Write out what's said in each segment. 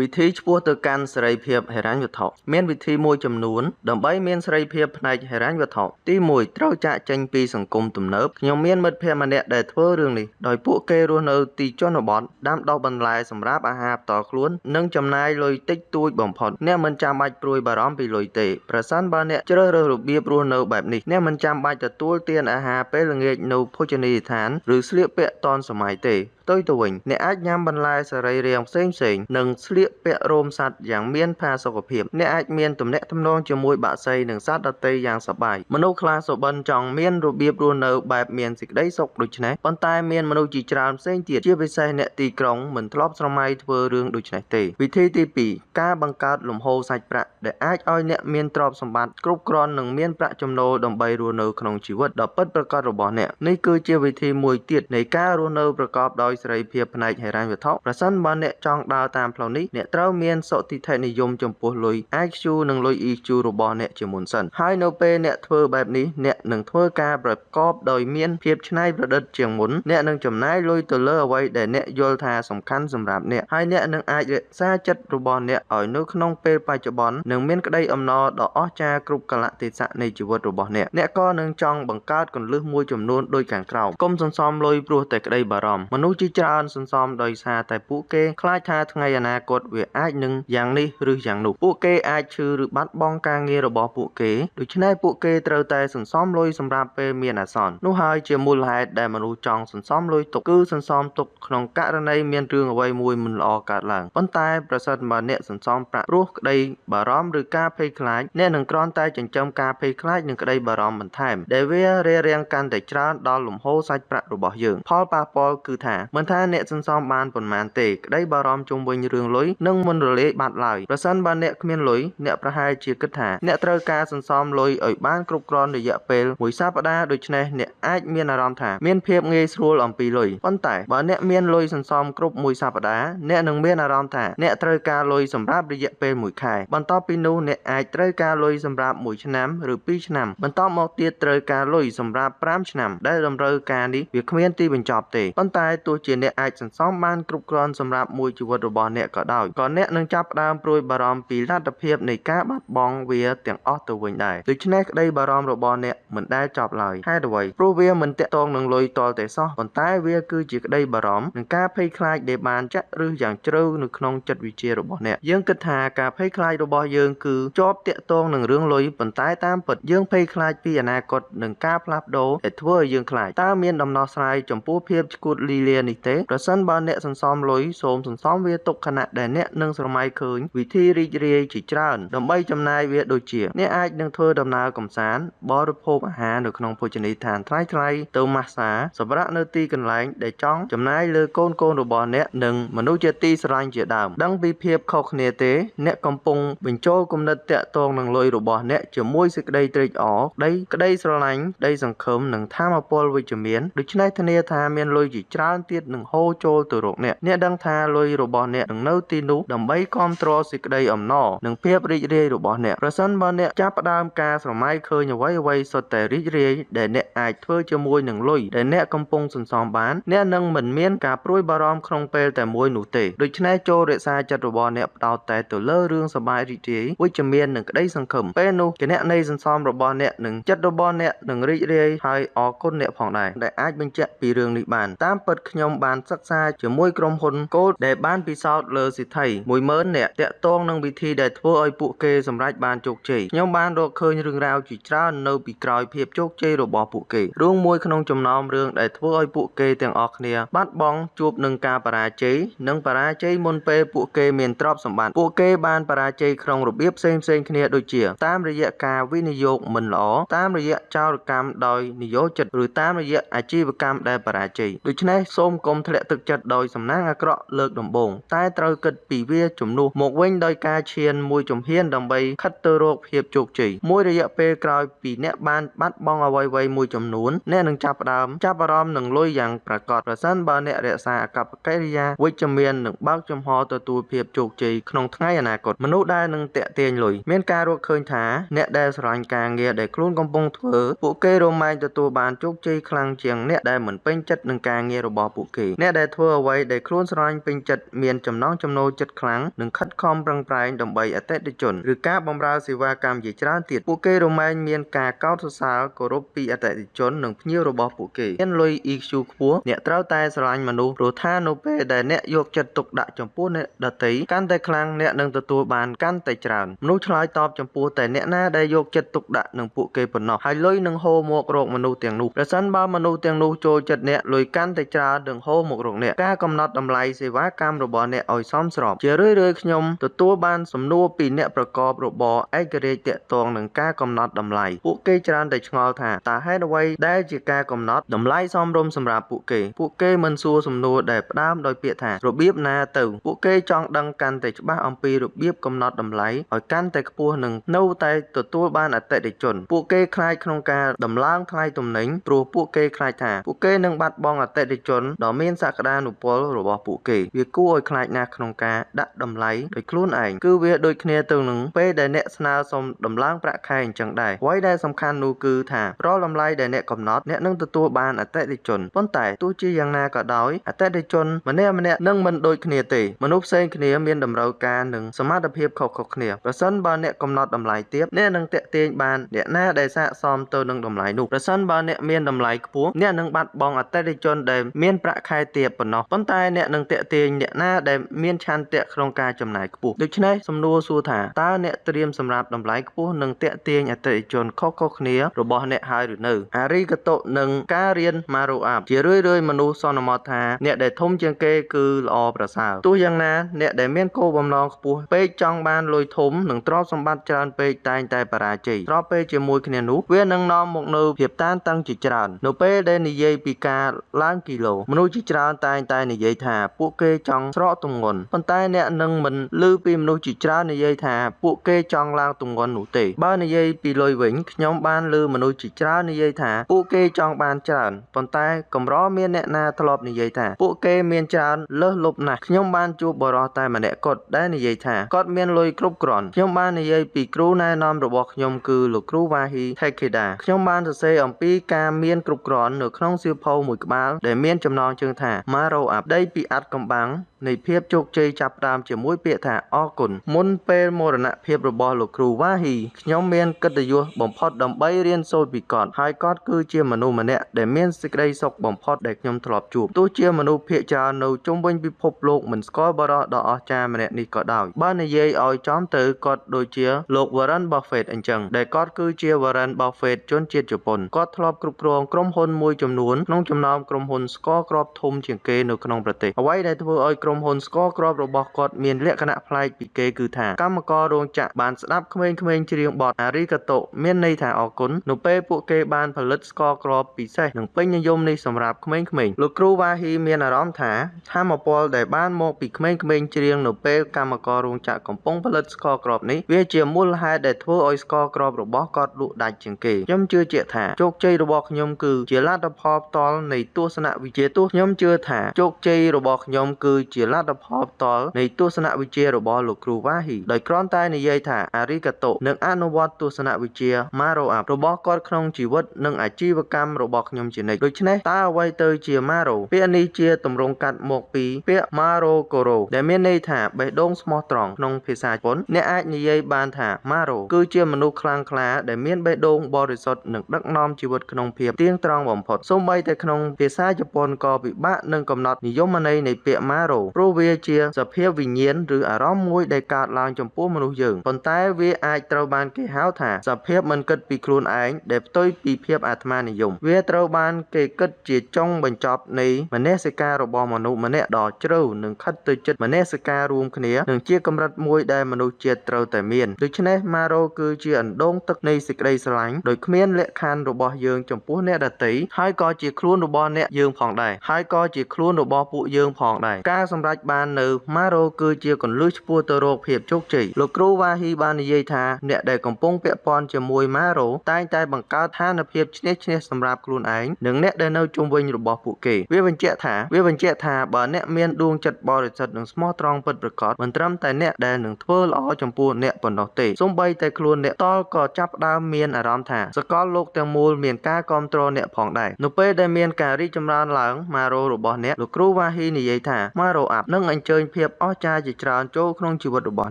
วิธีช่วยตัวการเสรีภาพเหรัญวัตถุเมียนวิธีมวยจำนวนดับใบเมียนเสรีภาพในเหรัญวัตถุที่มวยเต้าจะจังปีสังคมตุ่มเนิบยังเมียนมัดเพียมันเนี่ยได้ทั่วเรื่องนี้โดยพวกเกรุนเอาตีจนบอดดำดอกบรรลัยสำหรับอาหารต่อคล้วนนึ่งจำนายลอยติ๊กตัวบ่มพอดเนี่ยมันจำใบปลุยบารอมไปลอยเตะประสันบานเนี่ยเจริญระเบียบรูนเอาแบบนี้เนี่ยมันจำใบจะตัวเตียนอาหารเป็นเงี้ยนูโภชนีฐานหรือเสียเปะตอนสมัยเตะตัวตัวเนี่ยอาจย้ำบรรลัยสลายเรียงเส้นหนึ่งเสียเปะโรมสัตว์อย่างเมียนพาสกปรกเนี่ยอาจเมียนตุ่มเนี่ยทำนองจมวยบะไซหนึ่งสัตว์ดเตยอย่างสบายมนุษย์คลาสบันจ่องเมียนระเบียบรูนเอาแบบเมียนสิได้สกดุชนะปนตายเมียนมนุษย์จีจามเส้นเตียเชื่อไปใส่เนี่ยตีกรองเหมือนทลอบสมัยเพื่อเรื่องดุชนะเตวิธีที่ปีการบังการหลุมโฮใส่ประเดอาจอ้อยเนี่ยเมียนตรอบสมบัติกรุบกรอนหนึ่งเมียนประจำโนดมใบรูนเอาขนมชีวิตดับเปิลประกอบระบบเนี่ยนี่คือเชื่อวิธีมวยเตียในการรูนเอาประกอบโดยสลายเพียบในเหรัญวัตถุประสันบานเนี่ยจองดาวตามเพลานี้เนี่ยเต้าเมียนสติไทยนิยมจมพูลอยไอชูหนึ่งลอยอีจูรบอเนี่ยจมุนสันไฮโนเปเนี่ยเทอแบบนี้เนี่ยหนึ่งเทอการประกอบโดยเมียนเพียบชนัยประดิษฐ์เจียงหมุนเนี่ยหนึ่งจำนายลอยตัวเลือไว้แต่เนี่ยโยธาสำคัญสำหรับเนี่ยไฮเนี่ยหนึ่งอาจจะซาจัดรบอเนี่ยอ่อยนึกน้องเปปัจจุบันหนึ่งเมียนก็ได้อำนอดอกอ้อจากรุบกะละติสะในชีวิตรบอเนี่ยก็หนึ่งจองบังการกันเลือกมวยจำนวนโดยการกล่าวก้มสันซ้อมลอยปลัวแต่ก็ได้บารอมมนุษย์จีจานสันซ้อมโดยซาแต่ผู้เกคล้ายชาทั้งไงอนาคตเวียอาจหนึ่งอย่างนี้หรืออย่างหนุกผู้เกอาจชื่อหรือบัดบองการเงียระบอผู้เกโดยฉะนั้นผู้เกเตอแต่สันซ้อมลอยสำหรับเปเมียนอาสอนนู้หายเจมูลหายได้มนุษย์จองสันซ้อมลอยตกคือสันซ้อมตกขนมกะระในเมียนเรื่องเอาไว้มวยมันออกกาดหลังปันตายประสาทมาเนี่ยสันซ้อมประรูได้บารอมหรือกาเพยคล้ายเนี่ยหนึ่งกรอนตายจังจำกาเพยคล้ายหนึ่งก็ได้บารอมมันแถมได้เวียเรียงกันแต่จ้าดอลหลุมโฮไซประระบอยืงพอปาปอคือถาเหมือนท่าเนี่ยสันซ้อมบานผลมานเตกได้บารอมจงวิญเรื่องลอยนึ่งมันระเละบาดไหลประสันบานเนี่ยเมียนลอยเนี่ยประหายเจียกถาเนี่ยเตอการสันซ้อมลอยอ่อยบ้านกรุบกรอนโดยยะเปลมวยซาปดาโดยฉะนั้นเนี่ยอาจเมียนอารมณ์ถาเมียนเพียบเงยสู้ลำปีลอยปันแต่บานเนี่ยเมียนลอยสันซ้อมกรุบมวยซาปดาเนี่ยหนึ่งเมียนอารมณ์ถาเนี่ยเตอการลอยสำหรับโดยยะเปลมวยไข่บรรทอปีนูเนี่ยอาจเตอการลอยสำหรับมวยชนะหรือปีชนะบรรทอมอกเตียเตอการลอยสำหรับพรามชนะได้ดำเนินการนี้เวียขมิ้นตีเป็นจอบเตะปันแต่ตัวเจียเนี่ยอาจสันซ้อมบ้านกรุบกรอนสำหรับมวยจีวรบอลเนี่ยก็ได้ก่อนเนี่ยหนึ่งจับดามโปรยบารอมปีลาดเพียบในการบัดบองเวียเตียงออตัววิ่งได้โดยชนะได้บารอมระบอลเนี่ยเหมือนได้จอบเลยให้ด้วยโปรเวียเหมือนเตะตองหนึ่งลอยต่อแต่ซ้อปันแต่เวียคือจีได้บารอมหนึ่งการเพยคลายเดบานจะหรืออย่างเจริญหนึ่งขนมจัดวิเชียระบอลเนี่ยยังกระถาการเพยคลายระบอยังคือจอบเตะตองหนึ่งเรื่องลอยปันแต่ตามเปิดยังเพยคลายปีอนาคตหนึ่งการพลับโดแต่ทั่วยังคลายตาเมียนดำนอสไลจมปูเพียบกุดลีเลียนิเตะประสันบอลเนี่ยสันซ้อมลอยโสมสันซ้อมเวียตกขณะแต่เนี่ยหนึ่งสมัยคืนวิธีรีเรียจีจานดำใบจำนายเวียโดยเฉียเนี่ยอาจหนึ่งเธอดำนากำสารบริโภคอาหารหรือขนมโภชนีทานไทรเติมมาสาสำหรับเนื้อตีกันไหลได้จ้องจำนายเลือโกนระบอเนี่ยหนึ่งมนุษย์จะตีสลายเจียดำดังปีเพียบเข้าเนเตเนี่ยกำปงเป็นโจกำนัดเตะตองหนึ่งลอยระบอเนี่ยจะมวยสิกได้ตรีออกได้ก็ได้สลายได้สังคมหนึ่งท่ามาปอลวิจเมียนโดยใช้ทะเนียทาเมียนลอยจีจานเตียหนึ่งโฮโจตัวรกเนี่ยดังทาลอยระบอเนี่ยหนึ่งเนื้อตีนุดำใบคอมตรอสิกได้อำนอหนึ่งเพียบริเรียระบอเนี่ยประสันบอเนี่ยจับดามกาสมัยเคยไว้สดแต่ริเรียแต่เนี่ยอาจเพื่อจะมวยหนึ่งลอยแต่เนี่ยกำปงสันสองบ้านเนี่ยหนึ่งเหมือนเมียนกาปรุยบารอมครองเปลแต่มวยหนูเตะโดยชนะโจเรซาจัดระบอเนี่ยดาวแต่ตัวเลือเรื่องสบายริเรียวิจเมียนหนึ่งก็ได้สังคมเปนูแกเนี่ยในสันสองระบอเนี่ยหนึ่งจัดระบอเนี่ยหนึ่งริเรียให้ออกก้นเนี่ยผ่องได้แต่อาจเป็นเจ้าปีเรื่องนิบานตามเปิดขยมบานซักซาจะมวยกรมพลโกดแต่บ้านปีศาจเลอสิไทยมวยเมินเนี่ยเตะตองหนึ่งวิธีได้ทั่วไอปุเกสำหรับบ้านโจกเจยมบ้านเราเคยเรื่องราวจีจ้าเนปีกรอยเพียบโจกเจระบอปุเกร่วงมวยขนมจำนอมเรื่องได้ทั่วไอปุเกเตียงออกเนี่ยบัดบองจูบหนึ่งกาปราเจหนึ่งปราเจมนเปปุเกเมียนตรอบสมบัติปุเกบ้านปราเจครองระเบียบเซนเนี่ยโดยเจียตามระยะการวินิโยคมันหล่อตามระยะเจ้ากรรมโดยนิโยจัดหรือตามระยะอาชีวกรรมได้ปราเจโดยฉะนั้นส้มกรมทะเลตึกจัดโดยสำนักอักระเลิกดำบงใต้เตาเกิดปีเวียจุ่มนูหมกเว้นโดยการเชียนมวยจุ่มเฮียนดำใบคัตเตอร์โรคเพียบโจกจีมวยระยะเปกรอยปีเนี่ยบ้านบัดบองเอาไว้มวยจุ่มนูนเนี่ยหนึ่งจับดำจับรอมหนึ่งลอยอย่างประกอบประสันบาเนี่ยเรศากับไกริยาวิจเมียนหนึ่งบ้าจุ่มหอตัวเพียบโจกจีขนมทั้งอนาคตมนุษย์ได้หนึ่งเตะเตียนลอยเมียนการรเคยถาเนี่ยได้สลายการเงียได้คลุ้นกำปงเถื่อปุเกโรมายตัวบานโจกจีคลังเจียงเนี่ยได้เหมือนเป็นจัดหนึ่งการเงียระบอปุ ពួកគេអ្នកដែលធ្វើអ្វីដែលខ្លួនស្រឡាញ់ពេញចិត្តមានចំណង់ចំណូលចិត្តខ្លាំងនិងខិតខំប្រឹងប្រែងដើម្បីអតិថិជនឬការបម្រើសេវាកម្មជាច្រើនទៀតពួកគេរមែងមានការកោតសរសើរគោរពពីអតិថិជននិងភ្ញៀវរបស់ពួកគេមានលុយ EQ ខ្ពស់អ្នកត្រូវតែស្រឡាញ់មនុស្សព្រោះថានៅពេលដែលអ្នកយកចិត្តទុកដាក់ចំពោះអ្នកដទៃកាន់តែខ្លាំងអ្នកនឹងទទួលបានកាន់តែច្រើនមនុស្សឆ្លើយតបចំពោះតែអ្នកណាដែលយកចិត្តទុកដាក់នឹងពួកគេប៉ុណ្ណោះហើយលុយនឹងហូរមករកមនុស្សទាំងនោះប្រសិនបើមនុស្សទាំងនោះចូលចិត្តអ្នកលុយកាន់តែច្រើននឹងហូរមករកអ្នកការកំណត់តម្លៃសេវាកម្មរបស់អ្នកឲ្យសមស្របជារឿយៗខ្ញុំទទួលបានសំណួរពីអ្នកប្រកបរបរឯករាជ្យទាក់ទងនឹងការកំណត់តម្លៃពួកគេច្រើនតែឆ្ងល់ថាតើហេតុអ្វីដែលជាការកំណត់តម្លៃសមរម្យសម្រាប់ពួកគេមិនសួរសំណួរដែលផ្ដើមដោយពាក្យថារបៀបណាទៅពួកគេចង់ដឹងកាន់តែច្បាស់អំពីរបៀបកំណត់តម្លៃឲ្យកាន់តែខ្ពស់និងនៅតែទទួលបានអតិថិជនពួកគេខ្លាចក្នុងការដំឡើងថ្លៃទំនិញព្រោះពួកគេខ្លាចថាពួកគេនឹងបាត់បង់អតិថិជនដ៏មានសក្តានុពលរបស់ពួកគេវាគួរឲ្យខ្លាចណាស់ក្នុងការដាក់តម្លៃដោយខ្លួនឯងគឺវាដូចគ្នាទៅនឹងពេលដែលអ្នកស្នើសុំដំឡើងប្រាក់ខែអញ្ចឹងដែរអ្វីដែលសំខាន់នោះគឺថារាល់តម្លៃដែលអ្នកកំណត់អ្នកនឹងទទួលបានអតិថិជនប៉ុន្តែទោះជាយ៉ាងណាក៏ដោយអតិថិជនម្នាក់ៗនឹងមិនដូចគ្នាទេមនុស្សផ្សេងគ្នាមានតម្រូវការនិងសមត្ថភាពខុសៗគ្នាប្រសិនបើអ្នកកំណត់តម្លៃទាបអ្នកនឹងទាក់ទាញបានអ្នកណាដែលស័ក្តិសមទៅនឹងតម្លៃនោះប្រសិនបើអ្នកមានតម្លៃខ្ពស់អ្នកនឹងបាត់បង់អតិថិជនដែលមានប្រាក់ខែទាបប៉ុណ្ណោះប៉ុន្តែអ្នកនឹងទាក់ទាញអ្នកណាដែលមានឆន្ទៈក្នុងការចំណាយខ្ពស់ដូច្នេះសំណួរសួរថាតើអ្នកត្រៀមសម្រាប់តម្លៃខ្ពស់និងទាក់ទាញអតិថិជនខុសៗគ្នារបស់អ្នកហើយឬនៅអារីកាតុនិងការរៀន Marrow Up ជារឿយៗមនុស្សសន្មតថាអ្នកដែលធំជាងគេគឺល្អប្រសើរទោះយ៉ាងណាអ្នកដែលមានគោលបំណងខ្ពស់ពេកចង់បានលុយធំនិងទ្រព្យសម្បត្តិច្រើនពេកតែងតែបរាជ័យស្របពេលជាមួយគ្នានោះវានឹងនាំមកនូវភាពតានតឹងជាច្រើននៅពេលដែលនិយាយពីការឡើងគីឡូមនុស្សជាច្រើនតែងតែនិយាយថាពួកគេចង់ស្រកទម្ងន់ប៉ុន្តែអ្នកនឹងមិនឮពីមនុស្សជាច្រើននិយាយថាពួកគេចង់ឡើងទម្ងន់នោះទេបើនិយាយពីលុយវិញខ្ញុំបានឮមនុស្សជាច្រើននិយាយថាពួកគេចង់បានច្រើនប៉ុន្តែកម្រមានអ្នកណាធ្លាប់និយាយថាពួកគេមានច្រើនលើសលប់ណាស់ខ្ញុំបានជួបបរិសុទ្ធតែម្នាក់គត់ដែលនិយាយថាគាត់មានលុយគ្រប់គ្រាន់ខ្ញុំបាននិយាយពីគ្រូណែនាំរបស់ខ្ញុំគឺលោកគ្រូវ៉ាហ៊ីថេខេដាខ្ញុំបានសរសេរអំពីការមានគ្រប់គ្រាន់នៅក្នុងសៀវភៅមួយក្បាលដែលមានចំណងជើងថា Marrow Up ដីពីអាត់កំបាំងនៃភាពជោគជ័យចាប់ផ្ដើមជាមួយពាក្យថាអរគុណមុនពេលមរណភាពរបស់លោកគ្រូវ៉ាហ៊ីខ្ញុំមានកិត្តិយសបំផុតដើម្បីរៀនសូត្រពីគាត់ហើយគាត់គឺជាមនុស្សម្នាក់ដែលមានសេចក្តីសុខបំផុតដែលខ្ញុំធ្លាប់ជួបទោះជាមនុស្សភាគច្រើននៅជុំវិញពិភពលោកមិនស្គាល់បរិសុទ្ធដ៏អស្ចារ្យម្នាក់នេះក៏ដោយបើនិយាយឲ្យចំទៅគាត់ដូចជាលោក Warren Buffett អញ្ចឹងដែលគាត់គឺជា Warren Buffett ជនជាតិជប៉ុនគាត់ធ្លាប់គ្រប់គ្រងក្រុមហ៊ុនមួយចំនួនក្នុងចំណោមក្រុមហ៊ុនស្ករគ្រាប់ធំជាងគេនៅក្នុងប្រទេសអ្វីដែលធ្វើឲ្យក្រុមហ៊ុនស្ករគ្រាប់របស់គាត់មានលក្ខណៈប្លែកពីគេគឺថាកម្មកររោងចក្របានស្ដាប់ក្មេងៗច្រៀងបទអារីកាតុមានន័យថាអរគុណនៅពេលពួកគេបានផលិតស្ករគ្រាប់ពិសេសនិងពេញនិយមនេះសម្រាប់ក្មេងៗលោកគ្រូវ៉ាហ៊ីមានអារម្មណ៍ថាថាមពលដែលបានមកពីក្មេងៗច្រៀងនៅពេលកម្មកររោងចក្រកំពុងផលិតស្ករគ្រាប់នេះវាជាមូលហេតុដែលធ្វើឲ្យស្ករគ្រាប់របស់គាត់លក់ដាច់ជាងគេខ្ញុំជឿជាក់ថាជោគជ័យរបស់ខ្ញុំគឺជាលទ្ធផលផ្ទាល់នៃទស្សនវិជ្ជាខ្ញុំជឿថាជោគជ័យរបស់ខ្ញុំគឺជាលទ្ធផលផ្ទាល់នៃទស្សនវិជ្ជារបស់លោកគ្រូវ៉ាហ៊ីដោយគ្រាន់តែនិយាយថាអារីកាតុនិងអនុវត្តទស្សនវិជ្ជា Marrow Up របស់គាត់ក្នុងជីវិតនិងអាជីវកម្មរបស់ខ្ញុំជានិច្ចដូច្នេះតើអ្វីទៅជា Marrow ពាក្យនេះជាទម្រង់កាត់មកពីពាក្យ Maro Koro ដែលមានន័យថាបេះដូងស្មោះត្រង់ក្នុងភាសាជប៉ុនអ្នកអាចនិយាយបានថា Maro គឺជាមនុស្សខ្លាំងក្លាដែលមានបេះដូងបរិសុទ្ធនិងដឹកនាំជីវិតក្នុងភាពទៀងត្រង់បំផុតសូម្បីតែក្នុងភាសាជប៉ុនក៏ពិបាកនឹងកំណត់និយមន័យនៃពាក្យ Maro ព្រោះវាជាសភាពវិញ្ញាណឬអារម្មណ៍មួយដែលកើតឡើងចំពោះមនុស្សយើងប៉ុន្តែវាអាចត្រូវបានគេហៅថាសភាពមិនគិតពីខ្លួនឯងដែលផ្ទុយពីភាពអាត្មានិយមវាត្រូវបានគេគិតជាចុងបញ្ចប់នៃមនសិការរបស់មនុស្សម្នាក់ដ៏ជ្រៅនិងខិតទៅជិតមនសិការរួមគ្នានិងជាកម្រិតមួយដែលមនុស្សជាតិត្រូវតែមានដូច្នេះ Maro គឺជាអណ្ដូងទឹកនៃសេចក្តីស្រឡាញ់ដោយគ្មានលក្ខខណ្ឌរបស់យើងចំពោះអ្នកដទៃហើយក៏ជាខ្លួនរបស់អ្នកយើងផងដែរហើយក៏ជាខ្លួនរបស់ពួកយើងផងដែរការសម្ សម្រេចបាននៅម៉ារ៉ូគឺជាកន្លឹះឆ្ពោះទៅរកភាពជោគជ័យលោកគ្រូវ៉ាហ៊ីបាននិយាយថាអ្នកដែលកំពុងពាក់ព័ន្ធជាមួយម៉ារ៉ូតែងតែបង្កើតស្ថានភាពឈ្នះឈ្នះសម្រាប់ខ្លួនឯងនិងអ្នកដែលនៅជុំវិញរបស់ពួកគេវាបញ្ជាក់ថាបើអ្នកមានដួងចិត្តបរិសុទ្ធនិងស្មោះត្រង់ពិតប្រាកដមិនត្រឹមតែអ្នកដែលនឹងធ្វើល្អចំពោះអ្នកប៉ុណ្ណោះទេសូម្បីតែខ្លួនអ្នកតល់ក៏ចាប់ផ្ដើមមានអារម្មណ៍ថាសកលលោកទាំងមូលមានការគាំទ្រអ្នកផងដែរនៅពេលដែលមានការរីកចម្រើនឡើងម៉ារ៉ូរបស់អ្នកលោកគ្រូវ៉ាហ៊ីនិយាយថាម៉ារ៉ូអាប់នឹងអញ្ជើញភាពអស្ចារ្យជាច្រើនចូលក្នុងជីវិតរបស់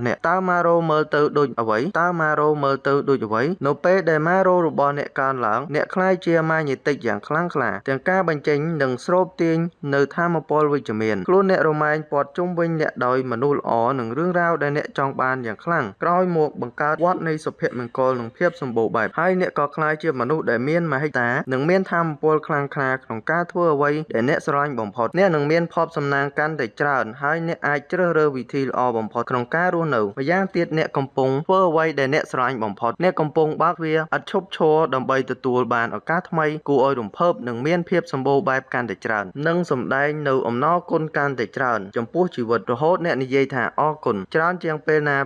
អ្នកតើម៉ារ៉ូមើលទៅដូចអ្វីនៅពេលដែលម៉ារ៉ូរបស់អ្នកកើនឡើងអ្នកក្លាយជាម៉ាញេទិកយ៉ាងខ្លាំងក្លាទាំងការបញ្ចេញនិងស្រូបទាញនៅថាមពលវិជ្ជមានខ្លួនអ្នករមែងព័ទ្ធជុំវិញអ្នកដោយមនុស្សល្អនិងរឿងរ៉ាវដែលអ្នកចង់បានយ៉ាងខ្លាំងក្រោយមកបង្កើតវដ្តនៃសុភមង្គលនិងភាពសម្បូរបែបហើយអ្នកក៏ក្លាយជាមនុស្សដែលមានមហិច្ឆតានិងមានថាមពលខ្លាំងក្លាក្នុងការធ្វើអ្វីដែលអ្នកស្រឡាញ់បំផុតអ្នកនឹងមានភ័ព្វសំណាងកាន់តែច្រើនហើយអ្នកអាចជ្រើសរើសវិធីល្អបំផុតក្នុងការរស់នៅម្យ៉ាងទៀតអ្នកកំពុងធ្វើអ្វីដែលអ្នកស្រឡាញ់បំផុតអ្នកកំពុងបើកវាឥតឈប់ឈរដើម្បីទទួលបានឱកាសថ្មីគួរឲ្យរំភើបនិងមានភាពសម្បូរបែបកាន់តែច្រើននិងសម្ដែងនៅអំណរគុណកាន់តែច្រើនចំពោះជីវិតរហូតអ្នកនិយាយថាអរគុណច្រើនជាងពេលណា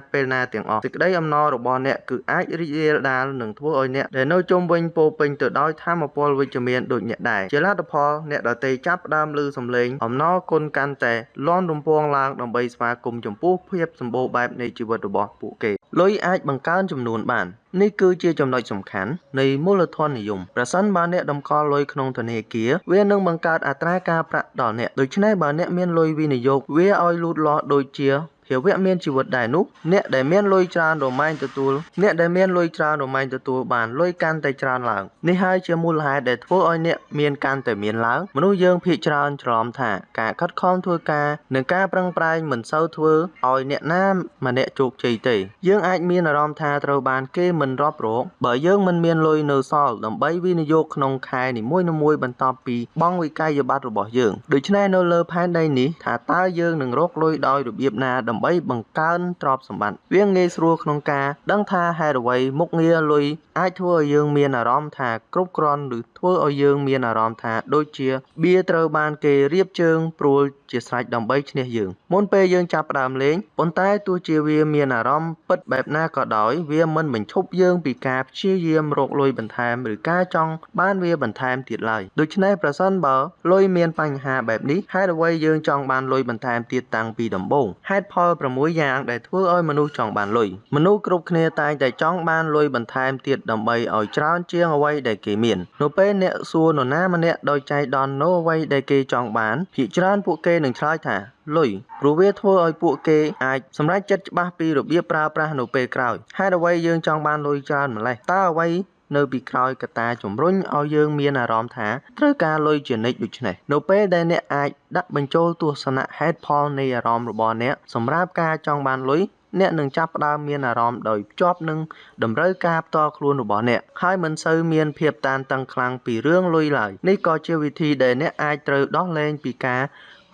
ទាំងអស់សេចក្តីអំណររបស់អ្នកគឺអាចរីករាលដាលនិងធ្វើឲ្យអ្នកដែលនៅជុំវិញពោពេញទៅដោយថាមពលវិជ្ជមានដូចអ្នកដែរជាលទ្ធផលអ្នកដទៃចាប់ផ្ដើមឮសំឡេងអំណរគុណកាន់តែលាន់រំពងឡើងដើម្បីស្វាគមន៍ចំពោះភាពសម្បូរបែបនៃជីវិតរបស់ពួកគេលុយអាចបង្កើនចំនួនបាននេះគឺជាចំណុចសំខាន់នៃមូលធននិយមប្រសិនបើអ្នកតម្កល់លុយក្នុងធនាគារវានឹងបង្កើតអត្រាការប្រាក់ដល់អ្នកដូច្នេះបើអ្នកមានលុយវិនិយោគវាឲ្យលូតលាស់ដូចជាភាវៈមានជីវិតដែរនោះអ្នកដែលមានលុយច្រើនរមែងទទួលបានលុយកាន់តែច្រើនឡើងនេះហើយជាមូលហេតុដែលធ្វើឲ្យអ្នកមានកាន់តែមានឡើងមនុស្សយើងភាគច្រើនច្រឡំថាការខិតខំធ្វើការនិងការប្រឹងប្រែងមិនសូវធ្វើឲ្យអ្នកណាម្នាក់ជោគជ័យទេយើងអាចមានអារម្មណ៍ថាត្រូវបានគេមិនរាប់រកបើយើងមិនមានលុយនៅសល់ដើម្បីវិនិយោគក្នុងខែនីមួយៗបន្ទាប់ពីបង់វិក័យប័ត្ររបស់យើងដូច្នេះនៅលើផែនដីនេះថាតើយើងនឹងរកលុយដោយរបៀបណាដើម្បីបង្កើនទ្រព្យសម្បត្តិវាងាយស្រួលក្នុងការដឹងថាហេតុអ្វីមុខងារលុយអាចធ្វើឲ្យយើងមានអារម្មណ៍ថាគ្រប់គ្រាន់ឬធ្វើឲ្យយើងមានអារម្មណ៍ថាដូចជាបៀត្រូវបានគេរៀបជើងព្រួលជាស្រេចដើម្បីឈ្នះយើងមុនពេលយើងចាប់ផ្ដើមលេងប៉ុន្តែទោះជាវាមានអារម្មណ៍ពិតបែបណាក៏ដោយវាមិនបញ្ឈប់យើងពីការព្យាយាមរកលុយបន្ថែមឬការចង់បានវាបន្ថែមទៀតឡើយដូច្នេះប្រសិនបើលុយមានបញ្ហាបែបនេះហេតុអ្វីយើងចង់បានលុយបន្ថែមទៀតតាំងពីដំបូងហេតុផល6យ៉ាងដែលធ្វើឲ្យមនុស្សចង់បានលុយមនុស្សគ្រប់គ្នាតែងតែចង់បានលុយបន្ថែមទៀតដើម្បីឲ្យច្រើនជាងអ្វីដែលគេមាននៅពេលអ្នកសួរនរណាម្នាក់ដោយចៃដន្យនៅអ្វីដែលគេចង់បានភាគច្រើនពួកគេនឹងឆ្លើយថាលុយព្រោះវាធ្វើឲ្យពួកគេអាចសម្រេចចិត្តច្បាស់ពីរបៀបប្រើប្រាស់នៅពេលក្រោយហេតុអ្វីយើងចង់បានលុយច្រើនម្ល៉េះតើអ្វីនៅពីក្រោយកត្តាជំរុញឲ្យយើងមានអារម្មណ៍ថាត្រូវការលុយជានិច្ចដូច្នេះនៅពេលដែលអ្នកអាចដាក់បញ្ចូលទស្សនៈហេតុផលនៃអារម្មណ៍របស់អ្នកសម្រាប់ការចង់បានលុយអ្នកនឹងចាប់ផ្ដើមមានអារម្មណ៍ដោយភ្ជាប់នឹងតម្រូវការផ្ទាល់ខ្លួនរបស់អ្នកហើយមិនសូវមានភាពតានតឹងខ្លាំងពីរឿងលុយឡើយនេះក៏ជាវិធីដែលអ្នកអាចត្រូវដោះលែងពីការ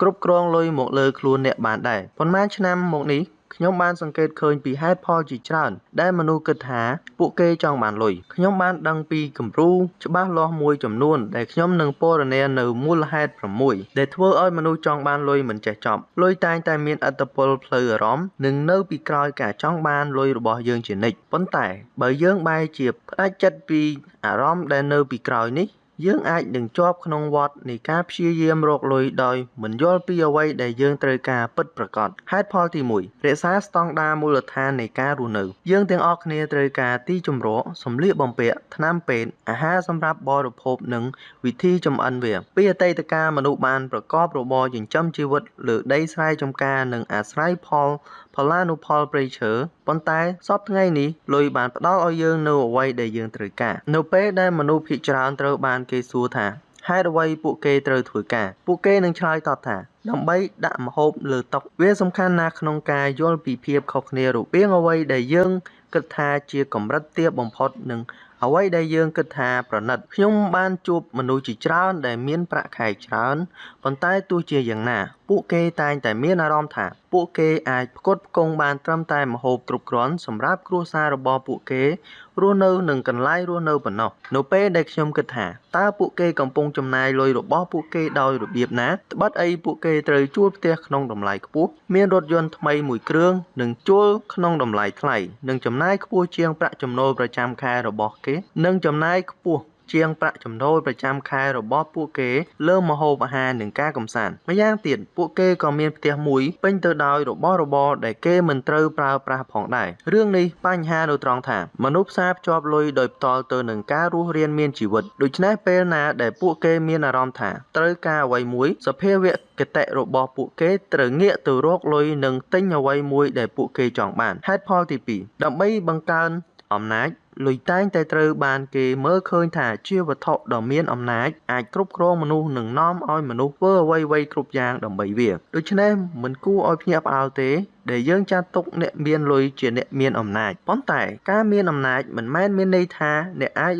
គ្រប់គ្រងលុយមកលើខ្លួនអ្នកបានដែរប៉ុន្មានឆ្នាំមកនេះខ្ញុំបានសង្កេតឃើញពីហេតុផលជាច្រើនដែលមនុស្សគិតថាពួកគេចង់បានលុយខ្ញុំបានដឹងពីគំរូច្បាស់លាស់មួយចំនួនដែលខ្ញុំនឹងពណ៌នានៅមូលហេតុ6ដែលធ្វើឲ្យមនុស្សចង់បានលុយមិនចេះចប់លុយតែងតែមានឥទ្ធិពលផ្លូវអារម្មណ៍និងនៅពីក្រោយការចង់បានលុយរបស់យើងជានិច្ចប៉ុន្តែបើយើងបែរជាផ្ដាច់ចិត្តពីអារម្មណ៍ដែលនៅពីក្រោយនេះយើងអាចនឹងជាប់ក្នុងវដ្តនៃការព្យាយាមរកលុយដោយមិនយល់ពីអ្វីដែលយើងត្រូវការពិតប្រាកដហេតុផលទី1រក្សាស្តង់ដារមូលដ្ឋាននៃការរស់នៅយើងទាំងអស់គ្នាត្រូវការទីជម្រកសម្លៀកបំពាក់ថ្នាំពេទ្យអាហារសម្រាប់បរិភោគនិងវិធីចម្អិនវាពីអតីតកាលមនុស្សបានប្រកបរបរចិញ្ចឹមជីវិតលើដីស្រែចម្ការនិងអាស្រ័យផលានុផលព្រៃឈើប៉ុន្តែសពថ្ងៃនេះលុយបានផ្ដល់ឲ្យយើងនៅអ្វីដែលយើងត្រូវការនៅពេលដែលមនុស្សភាគច្រើនត្រូវបានគេសួរថាហេតុអ្វីពួកគេត្រូវធ្វើការពួកគេនឹងឆ្លើយតបថាដើម្បីដាក់ម្ហូបលើតុវាសំខាន់ណាស់ក្នុងការយល់ពីភាពខុសគ្នារវាងអ្វីដែលយើង គិតថាជាកម្រិតទាបបំផុតនឹងអ្វីដែលយើងគិតថាប្រណិតខ្ញុំបានជួបមនុស្សជាច្រើនដែលមានប្រាក់ខែច្រើនប៉ុន្តែទោះជាយ៉ាងណាពួកគេតែងតែមានអារម្មណ៍ថាពួកគេអាចផ្គត់ផ្គង់បានត្រឹមតែម្ហូបគ្រប់គ្រាន់សម្រាប់គ្រួសាររបស់ពួកគេរស់នៅនឹងកន្លែងរស់នៅប៉ុណ្ណោះនៅពេលដែលខ្ញុំគិតថាតើពួកគេកំពុងចំណាយលុយរបស់ពួកគេដោយរបៀបណាត្បិតអីពួកគេត្រូវជួលផ្ទះក្នុងតម្លៃខ្ពស់មានរថយន្តថ្មីមួយគ្រឿងនិងជួលក្នុងតម្លៃថ្លៃនិងចំណាយខ្ពស់ជាងប្រាក់ចំណូលប្រចាំខែរបស់គេនិងចំណាយខ្ពស់ជាងប្រាក់ចំណូលប្រចាំខែរបស់ពួកគេលើម្ហូបអាហារនិងការកម្សាន្តម្យ៉ាងទៀតពួកគេក៏មានផ្ទះមួយពេញទៅដោយរបស់របរដែលគេមិនត្រូវប្រើប្រាស់ផងដែររឿងនេះបញ្ហានៅត្រង់ថាមនុស្សផ្សារភ្ជាប់លុយដោយផ្ទាល់ទៅនឹងការរស់រានមានជីវិតដូច្នេះពេលណាដែលពួកគេមានអារម្មណ៍ថាត្រូវការអ្វីមួយសភាវគតិរបស់ពួកគេត្រូវងាកទៅរកលុយនិងទិញអ្វីមួយដែលពួកគេចង់បានហេតុផលទី2ដើម្បីបង្កើនអំណាចលុយតែងតែត្រូវបានគេមើលឃើញថាជាវត្ថុដ៏មានអំណាចអាចគ្រប់គ្រងមនុស្សនិងនាំឲ្យមនុស្សធ្វើអ្វីៗគ្រប់យ៉ាងដើម្បីវាដូច្នេះមិនគួរឲ្យភ្ញាក់ផ្អើលទេដែលយើងចាត់ទុកអ្នកមានលុយជាអ្នកមានអំណាចប៉ុន្តែការមានអំណាចមិនមែនមានន័យថាអ្នកអាច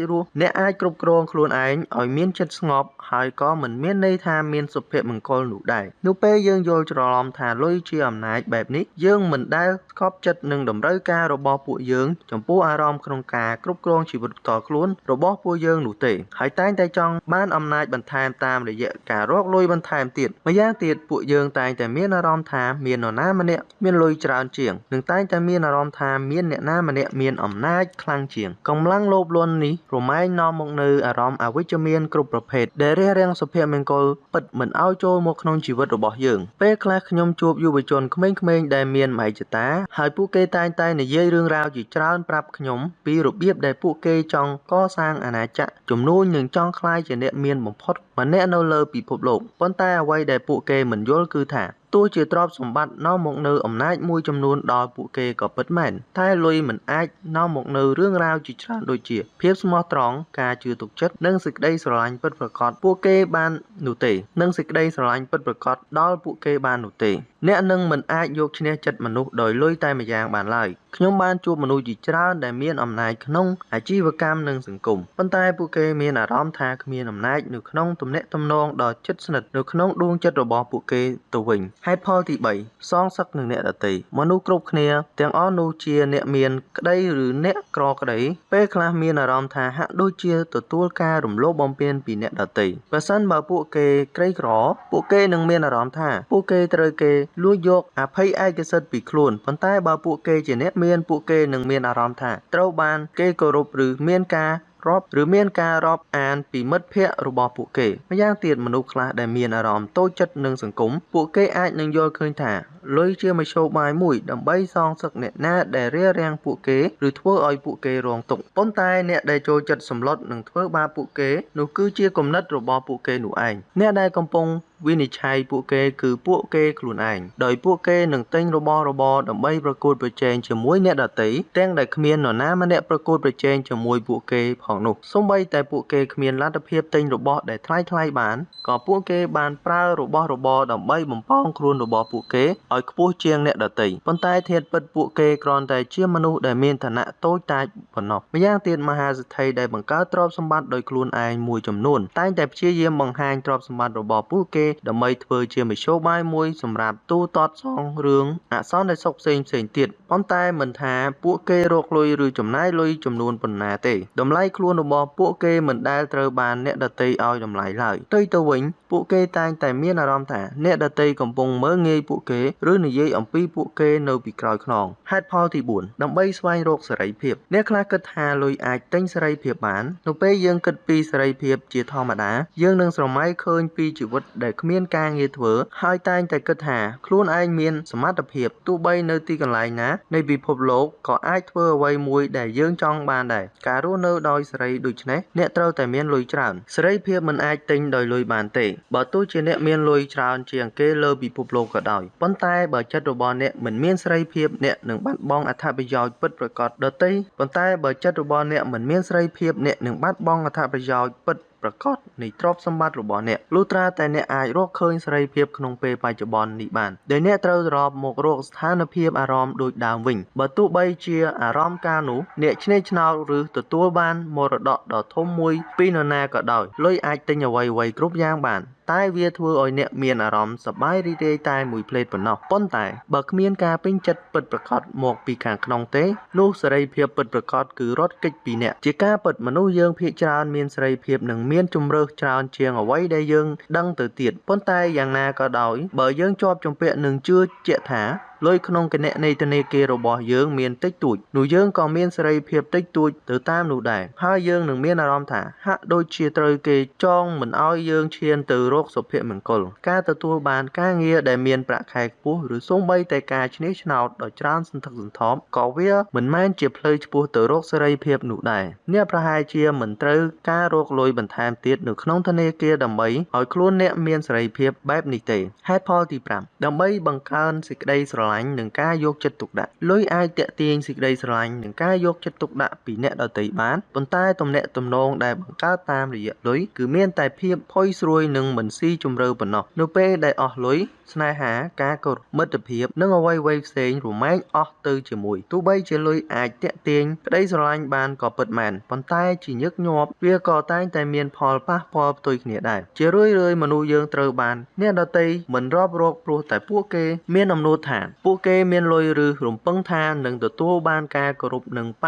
គ្រប់គ្រងខ្លួនឯងឲ្យមានចិត្តស្ងប់ហើយក៏មិនមានន័យថាមានសុភមង្គលនោះដែរនៅពេលយើងយល់ច្រឡំថាលុយជាអំណាចបែបនេះយើងមិនដែលស្កប់ចិត្តនឹងតម្រូវការរបស់ពួកយើងចំពោះអារម្មណ៍ក្នុងការគ្រប់គ្រងជីវិតផ្ទាល់ខ្លួនរបស់ពួកយើងនោះទេហើយតែងតែចង់បានអំណាចបន្ថែមតាមរយៈការរកលុយបន្ថែមទៀតម្យ៉ាងទៀតពួកយើងតែងតែមានអារម្មណ៍ថាមាននរណាម្នាក់មានលុយច្រើនជាងនិងតែងតែមានអារម្មណ៍ថាមានអ្នកណាម្នាក់មានអំណាចខ្លាំងជាងកម្លាំងលោភលន់នេះរមែងនាំមកនូវអារម្មណ៍អវិជ្ជមានគ្រប់ប្រភេទដែលរារាំងសុភមង្គលពិតមិនឲ្យចូលមកក្នុងជីវិតរបស់យើងពេលខ្លះខ្ញុំជួបយុវជនក្មេងៗដែលមានមហិច្ឆតាហើយពួកគេតែងតែនិយាយរឿងរ៉ាវជាច្រើនប្រាប់ខ្ញុំពីរបៀបដែលពួកគេចង់កសាងអាណាចក្រជំនួញនិងចង់ក្លាយជាអ្នកមានបំផុតម្នាក់នៅលើពិភពលោកប៉ុន្តែអ្វីដែលពួកគេមិនយល់គឺថាទោះជាទ្រព្យសម្បត្តិនាំមកនូវអំណាចមួយចំនួនដល់ពួកគេក៏ពិតមែនតែលុយមិនអាចនាំមកនូវរឿងរ៉ាវជាច្រើនដូចជាភាពស្មោះត្រង់ការជឿទុកចិត្តនិងសេចក្តីស្រឡាញ់ពិតប្រាកដពួកគេបាននោះទេនិងសេចក្តីស្រឡាញ់ពិតប្រាកដដល់ពួកគេបាននោះទេអ្នកនឹងមិនអាចយកឈ្នះចិត្តមនុស្សដោយលុយតែម្យ៉ាងបានឡើយខ្ញុំបានជួបមនុស្សជាច្រើនដែលមានអំណាចក្នុងអាជីវកម្មនិងសង្គមប៉ុន្តែពួកគេមានអារម្មណ៍ថាគ្មានអំណាចនៅក្នុងទំនាក់ទំនងដ៏ជិតស្និទ្ធនៅក្នុងដួងចិត្តរបស់ពួកគេទៅវិញហេតុផលទី3សងសឹកនឹងអ្នកដទៃមនុស្សគ្រប់គ្នាទាំងអស់នោះជាអ្នកមានក្តីឬអ្នកក្រក្តីពេលខ្លះមានអារម្មណ៍ថាហាក់ដូចជាទទួលការរំលោភបំពានពីអ្នកដទៃបើសិនបើពួកគេក្រីក្រពួកគេនឹងមានអារម្មណ៍ថាពួកគេត្រូវគេលួចយកអភ័យឯកសិទ្ធិពីខ្លួនប៉ុន្តែបើពួកគេជាអ្នកមានពួកគេនឹងមានអារម្មណ៍ថាត្រូវបានគេគោរពឬមានការរាប់អានពីមិត្តភ័ក្តិរបស់ពួកគេម្យ៉ាងទៀតមនុស្សខ្លះដែលមានអារម្មណ៍តូចចិត្តនឹងសង្គមពួកគេអាចនឹងយល់ឃើញថាលុយជាមធ្យោបាយមួយដើម្បីសងសឹកអ្នកណាដែលរារាំងពួកគេឬធ្វើឲ្យពួកគេរងទុក្ខប៉ុន្តែអ្នកដែលចូលចិត្តសម្លុតនិងធ្វើបាបពួកគេនោះគឺជាគំនិតរបស់ពួកគេនោះឯងអ្នកដែលកំពុងវិនិច្ឆ័យពួកគេគឺពួកគេខ្លួនឯងដោយពួកគេនឹងទិញរបស់របរដើម្បីប្រកួតប្រជែងជាមួយអ្នកដទៃទាំងដែលគ្មាននរណាម្នាក់ប្រកួតប្រជែងជាមួយពួកគេផងនោះសូម្បីតែពួកគេគ្មានលទ្ធភាពទិញរបស់ដែលថ្លៃបានក៏ពួកគេបានប្រើរបស់របរដើម្បីបំផង់ខ្លួនរបស់ពួកគេឲ្យខ្ពស់ជាងអ្នកដទៃប៉ុន្តែធាតុពិតពួកគេគ្រាន់តែជាមនុស្សដែលមានឋានៈតូចតាចប៉ុណ្ណោះម្យ៉ាងទៀតមហាសេដ្ឋីដែលបង្កើតទ្រព្យសម្បត្តិដោយខ្លួនឯងមួយចំនួនតែងតែព្យាយាមបង្ហាញទ្រព្យសម្បត្តិរបស់ពួកគេដើម្បីធ្វើជាមធ្យោបាយមួយសម្រាប់ទូទាត់សងរឿងអសន្តិសុខផ្សេងទៀតប៉ុន្តែមិនថាពួកគេរកលុយឬចំណាយលុយចំនួនប៉ុណ្ណាទេតម្លៃខ្លួនរបស់ពួកគេមិនដែលត្រូវបានអ្នកដទៃឲ្យតម្លៃឡើយទៅវិញពួកគេតែងតែមានអារម្មណ៍ថាអ្នកដទៃកំពុងមើលងាយពួកគេឬនិយាយអំពីពួកគេនៅពីក្រោយខ្នងហេតុផលទី4ដើម្បីស្វែងរកសេរីភាពអ្នកខ្លះគិតថាលុយអាចទិញសេរីភាពបាននៅពេលយើងគិតពីសេរីភាពជាធម្មតាយើងនឹងស្រមៃឃើញពីជីវិតដែលគ្មានការងារធ្វើហើយតែងតែគិតថាខ្លួនឯងមានសមត្ថភាពទោះបីនៅទីកន្លែងណានៃពិភពលោកក៏អាចធ្វើអ្វីមួយដែលយើងចង់បានដែរការរស់នៅដោយសេរីដូច្នេះអ្នកត្រូវតែមានលុយច្រើនសេរីភាពមិនអាចទិញដោយលុយបានទេបើទោះជាអ្នកមានលុយច្រើនជាងគេលើពិភពលោកក៏ដោយប៉ុន្តែបើចិត្តរបស់អ្នកមិនមានសេរីភាពអ្នកនឹងបាត់បង់អត្ថប្រយោជន៍ពិតប្រាកដដទៃប៉ុន្តែបើចិត្តរបស់អ្នកមិនមានសេរីភាពអ្នកនឹងបាត់បង់អត្ថប្រយោជន៍ពិត ប្រកបនៃទ្រព្យសម្បត្តិរបស់អ្នកលុះត្រាតែអ្នកអាចរកឃើញសេរីភាពក្នុងពេលបច្ចុប្បន្ននេះបានដែលអ្នកត្រូវត្រឡប់មករកស្ថានភាពអារម្មណ៍ដូចដើមវិញបើទោះបីជាអារម្មណ៍កាលនោះអ្នកឆ្នេរឆ្នោតឬទទួលបានមរតកដ៏ធំមួយពីនរណាក៏ដោយលុយអាចទិញអ្វីៗគ្រប់យ៉ាងបានតែវាធ្វើឲ្យអ្នកមានអារម្មណ៍សប្បាយរីករាយតែមួយភ្លេតប៉ុណ្ណោះប៉ុន្តែបើគ្មានការពេញចិត្តពិតប្រាកដមកពីខាងក្នុងទេនោះសេរីភាពពិតប្រាកដគឺរត់គេចពីអ្នកជាការពិតមនុស្សយើងភាគច្រើនមានសេរីភាពនិងមានជម្រើសច្រើនជាងអ្វីដែលយើងដឹងទៅទៀតប៉ុន្តែយ៉ាងណាក៏ដោយបើយើងជាប់ជំពាក់នឹងជឿជាក់ថាលុយក្នុងគណនីធនាគាររបស់យើងមានតិចតួចនោះយើងក៏មានសេរីភាពតិចតួចទៅតាមនោះដែរហើយយើងនឹងមានអារម្មណ៍ថាហាក់ដូចជាត្រូវគេចងមិនឲ្យយើងឈានទៅរកសុភមង្គលការទទួលបានការងារដែលមានប្រាក់ខែខ្ពស់ឬសូម្បីតែការឈ្នះឆ្នោតដ៏ច្រើនសន្ធឹកសន្ធាប់ក៏វាមិនមែនជាផ្លូវឆ្ពោះទៅរកសេរីភាពនោះដែរអ្នកប្រហែលជាមិនត្រូវការរកលុយបន្ថែមទៀតនៅក្នុងធនាគារដើម្បីឲ្យខ្លួនអ្នកមានសេរីភាពបែបនេះទេហេតុផលទី5ដើម្បីបង្កើនសេចក្តីស្រឡាញ់និងការយកចិត្តទុកដាក់លុយអាចទាក់ទាញសេចក្តីស្រឡាញ់និងការយកចិត្តទុកដាក់ពីអ្នកដទៃបានប៉ុន្តែទំនាក់ទំនងដែលបង្កើតតាមរយៈលុយគឺមានតែភាពផុយស្រួយនិងមិនស៊ីជម្រៅប៉ុណ្ណោះនៅពេលដែលអស់លុយស្នេហាការគោរពមិត្តភាពនិងអ្វីៗផ្សេងរមែងអស់ទៅជាមួយទោះបីជាលុយអាចទាក់ទាញក្តីស្រឡាញ់បានក៏ពិតមែនប៉ុន្តែជាញឹកញាប់វាក៏តែងតែមានផលប៉ះពាល់ផ្ទុយគ្នាដែរជារឿយៗមនុស្សយើងត្រូវបានអ្នកដទៃមិនរាប់រកព្រោះតែពួកគេមានអំណួតថាពួកគេមានលុយឬរំពឹងថានឹងទទួលបានការគោរពនិងប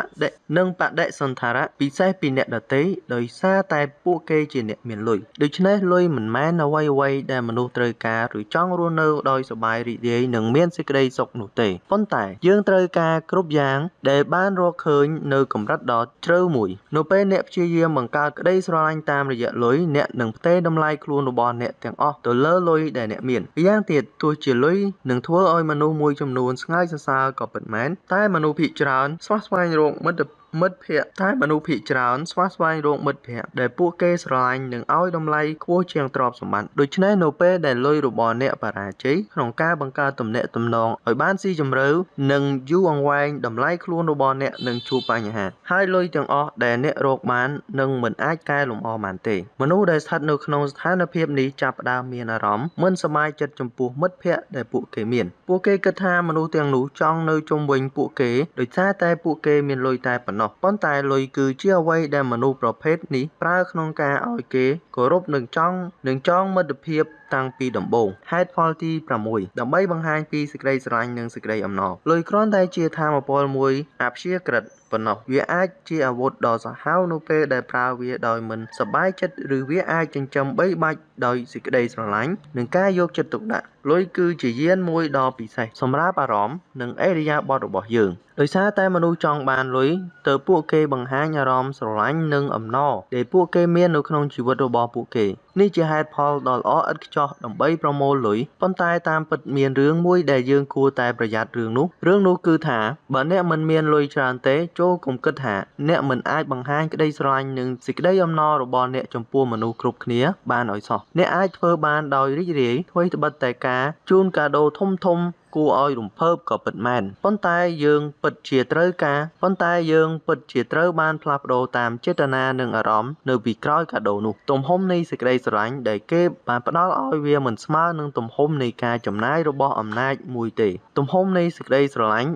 ដិសណ្ឋារៈពិសេសពីអ្នកដទៃដោយសារតែពួកគេជាអ្នកមានលុយដូច្នេះលុយមិនមែនអ្វីៗដែលមនុស្សត្រូវការឬចង់រស់នៅដោយសប្បាយរីករាយនិងមានសេចក្តីសុខនោះទេប៉ុន្តែយើងត្រូវការគ្រប់យ៉ាងដែលបានរកឃើញនៅកម្រិតដ៏ជ្រៅមួយនៅពេលអ្នកព្យាយាមបង្កើតក្តីស្រឡាញ់តាមរយៈលុយអ្នកនឹងផ្ទេរតម្លៃខ្លួនរបស់អ្នកទាំងអស់ទៅលើលុយដែលអ្នកមានម្យ៉ាងទៀតទោះជាលុយនឹងធ្វើឲ្យមនុស្សមួយចំនួនស្ងើចសរសើរក៏ពិតមែនតែមនុស្សភាគច្រើនស្វែងរកមិត្តភក្តិដែលពួកគេស្រឡាញ់និងឲ្យតម្លៃខ្ពស់ជាងទ្រព្យសម្បត្តិដូច្នេះនៅពេលដែលលុយរបស់អ្នកបរាជ័យក្នុងការបង្កើតទំនាក់ទំនងឲ្យបានស៊ីជម្រៅនិងយូរអង្វែងតម្លៃខ្លួនរបស់អ្នកនឹងជួបបញ្ហាហើយលុយទាំងអស់ដែលអ្នករកបាននឹងមិនអាចកែលម្អបានទេមនុស្សដែលស្ថិតនៅក្នុងស្ថានភាពនេះចាប់ផ្ដើមមានអារម្មណ៍មិនសប្បាយចិត្តចំពោះមិត្តភក្តិដែលពួកគេមានពួកគេគិតថាមនុស្សទាំងនោះចង់នៅជុំវិញពួកគេដោយសារតែពួកគេមានលុយតែប៉ុណ្ណោះប៉ុន្តែលុយគឺជាអ្វីដែលមនុស្សប្រភេទនេះប្រើក្នុងការឲ្យគេគោរពនិងចងមិត្តភាពតាំងពីដំបូងហេតុផលទី6ដើម្បីបង្ហាញពីសេចក្តីស្រឡាញ់និងសេចក្តីអំណរលុយគ្រាន់តែជាថាមពលមួយអព្យាក្រឹតប៉ុណ្ណោះវាអាចជាអាវុធដ៏សាហាវនៅពេលដែលប្រើវាដោយមិនសប្បាយចិត្តឬវាអាចចិញ្ចឹមបីបាច់ដោយសេចក្តីស្រឡាញ់និងការយកចិត្តទុកដាក់លុយគឺជាយានមួយដ៏ពិសេសសម្រាប់អារម្មណ៍និងឥរិយាបថរបស់យើងដោយសារតែមនុស្សចង់បានលុយទើបពួកគេបង្ហាញអារម្មណ៍ស្រឡាញ់និងអំណរដែលពួកគេមាននៅក្នុងជីវិតរបស់ពួកគេនេះជាហេតុផលដ៏ល្អឥតខ្ចោះដើម្បីប្រមូលលុយប៉ុន្តែតាមពិតមានរឿងមួយដែលយើងគួរតែប្រយ័ត្នរឿងនោះគឺថាបើអ្នកមិនមានលុយច្រើនទេចូលកុំគិតថាអ្នកមិនអាចបង្ហាញក្តីស្រឡាញ់និងសេចក្តីអំណររបស់អ្នកចំពោះមនុស្សគ្រប់គ្នាបានឲ្យសោះអ្នកអាចធ្វើបានដោយរីករាយធ្វើត្បិតតែការជូនកាដូធំគួរឲ្យរំភើបក៏ពិតមែនប៉ុន្តែយើងពិតជាត្រូវបានផ្លាស់ប្ដូរតាមចេតនានិងអារម្មណ៍នៅពីក្រោយកាដូនោះទំហំនៃសេចក្តីស្រឡាញ់ដែលគេបានផ្ដល់ឲ្យវាមិនស្មើនឹងទំហំនៃការចំណាយរបស់អំណាចមួយទេទំហំនៃសេចក្តីស្រឡាញ់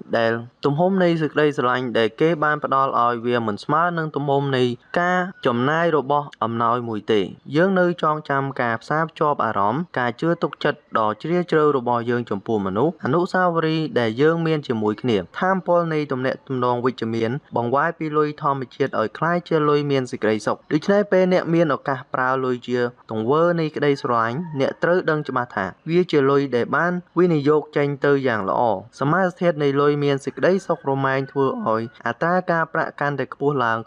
ដែលគេបានផ្ដល់ឲ្យវាមិនស្មើនឹងទំហំនៃការចំណាយរបស់អំណោយមួយទេយើងនៅចងចាំការផ្សារភ្ជាប់អារម្មណ៍ការជឿទុកចិត្តដ៏ជ្រាលជ្រៅរបស់យើងចំពោះមនុស្សអនុស្សាវរីយ៍ដែលយើងមានជាមួយគ្នាថាមពលនៃទំនាក់ទំនងវិជ្ជមានបង្វែរពីលុយធម្មជាតិឲ្យคล้ายជាលុយមានសេចក្តីសុខដូច្នេះពេលអ្នកមានឱកាសប្រើលុយជាទង្វើនៃក្តីស្រឡាញ់អ្នកត្រូវដឹងច្បាស់ថាវាជាលុយដែលបានវិនិយោគចេញទៅយ៉ាងល្អសមាសធាតុនៃលុយមានសេចក្តីសុខរមែងធ្វើឲ្យអត្រាការប្រាក់កាន់តែខ្ពស់ឡើង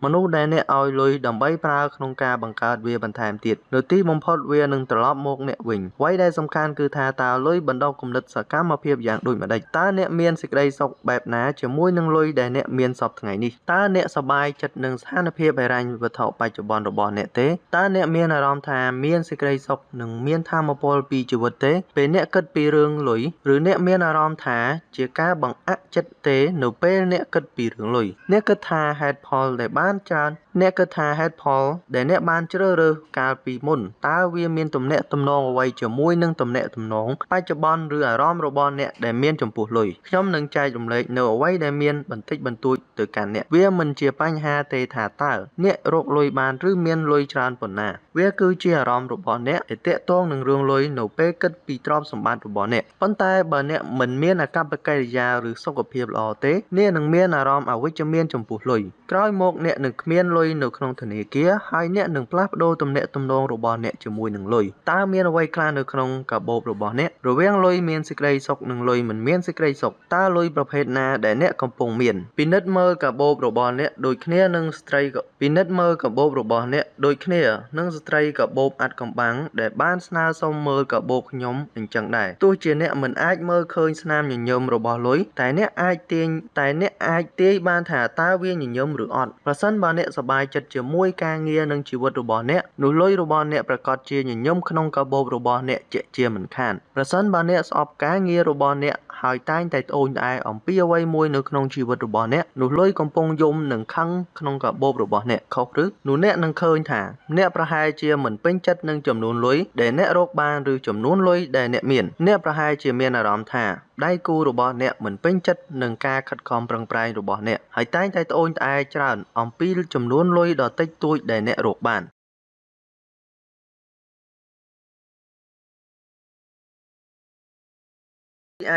មនុស្សដែលអ្នកឲ្យលុយដើម្បីប្រើក្នុងការបង្កើតវាបន្ថែមទៀតនៅទីបំផុតវានឹងត្រឡប់មកអ្នកវិញអ្វីដែលសំខាន់គឺថាតើលុយបណ្ដុះគំនិតសកម្មភាពយ៉ាងដូចម្ដេចតើអ្នកមានសេចក្តីសុខបែបណាជាមួយនឹងលុយដែលអ្នកមានសពថ្ងៃនេះតើអ្នកសប្បាយចិត្តនឹងស្ថានភាពហិរញ្ញវត្ថុបច្ចុប្បន្នរបស់អ្នកទេតើអ្នកមានអារម្មណ៍ថាមានសេចក្តីសុខនិងមានថាមពលពីជីវិតទេពេលអ្នកគិតពីរឿងលុយឬអ្នកមានអារម្មណ៍ថាជាការបង្អាក់ចិត្តទេនៅពេលអ្នកគិតពីរឿងលុយអ្នកគិតថាហេតុផលដែលបានច្រើន អ្នកគិតថាហេតុផលដែលអ្នកបានជ្រើសរើសកាលពីមុនតើវាមានទំនាក់ទំនងអ្វីជាមួយនឹងទំនាក់ទំនងបច្ចុប្បន្នឬអារម្មណ៍របស់អ្នកដែលមានចំពោះលុយខ្ញុំនឹងចែករំលែកនៅអ្វីដែលមានបន្តិចបន្តួចទៅកាន់អ្នកវាមិនជាបញ្ហាទេថាតើអ្នករកលុយបានឬមានលុយច្រើនប៉ុណ្ណាវាគឺជាអារម្មណ៍របស់អ្នកដែលទាក់ទងនឹងរឿងលុយនៅពេលគិតពីទ្រព្យសម្បត្តិរបស់អ្នកប៉ុន្តែបើអ្នកមិនមានអាកប្បកិរិយាឬសុខភាពល្អទេអ្នកនឹងមានអារម្មណ៍អវិជ្ជមានចំពោះលុយក្រោយមកអ្នកនឹងគ្មានលុយនៅក្នុងធនាគារហើយអ្នកនឹងផ្លាស់ប្ដូរទំនាក់ទំនងរបស់អ្នកជាមួយនឹងលុយតើមានអ្វីខ្លះនៅក្នុងកាបូបរបស់អ្នករវាងលុយមានសេចក្តីសុខនិងលុយមិនមានសេចក្តីសុខតើលុយប្រភេទណាដែលអ្នកកំពុងមានពិនិត្យមើលកាបូបរបស់អ្នកដូចគ្នានឹងស្ត្រីពិនិត្យមើលកាបូបរបស់អ្នកដូចគ្នានឹងស្ត្រីកាបូបអាត់កំបាំងដែលបានស្នើសុំមើលកាបូបខ្ញុំអញ្ចឹងដែរទោះជាអ្នកមិនអាចមើលឃើញស្នាមញញឹមរបស់លុយតែអ្នកអាចទាយបានថាតើវាញញឹមឬអត់ប្រសិនបើអ្នកសប្បាយចិត្តជាមួយការងារនិងជីវិតរបស់អ្នកនោះលុយរបស់អ្នកប្រកាសជាញញឹមក្នុងកាបូបរបស់អ្នកជាមិនខានប្រសិនបើអ្នកស្អប់ការងាររបស់អ្នកហើយតែងតែត្អូញត្អែអំពីអ្វីមួយនៅក្នុងជីវិតរបស់អ្នកនោះលុយកំពុងយំនិងខឹងក្នុងកាបូបរបស់អ្នកខុសឬនោះអ្នកនឹងឃើញថាអ្នកប្រហែលជាមិនពេញចិត្តនឹងចំនួនលុយដែលអ្នករកបានឬចំនួនលុយដែលអ្នកមានអ្នកប្រហែលជាមានអារម្មណ៍ថាដៃគូរបស់អ្នកមិនពេញចិត្តនឹងការខិតខំប្រឹងប្រែងរបស់អ្នកហើយតែងតែត្អូញត្អែច្រើនអំពីចំនួនលុយដ៏តិចតួចដែលអ្នករកបាន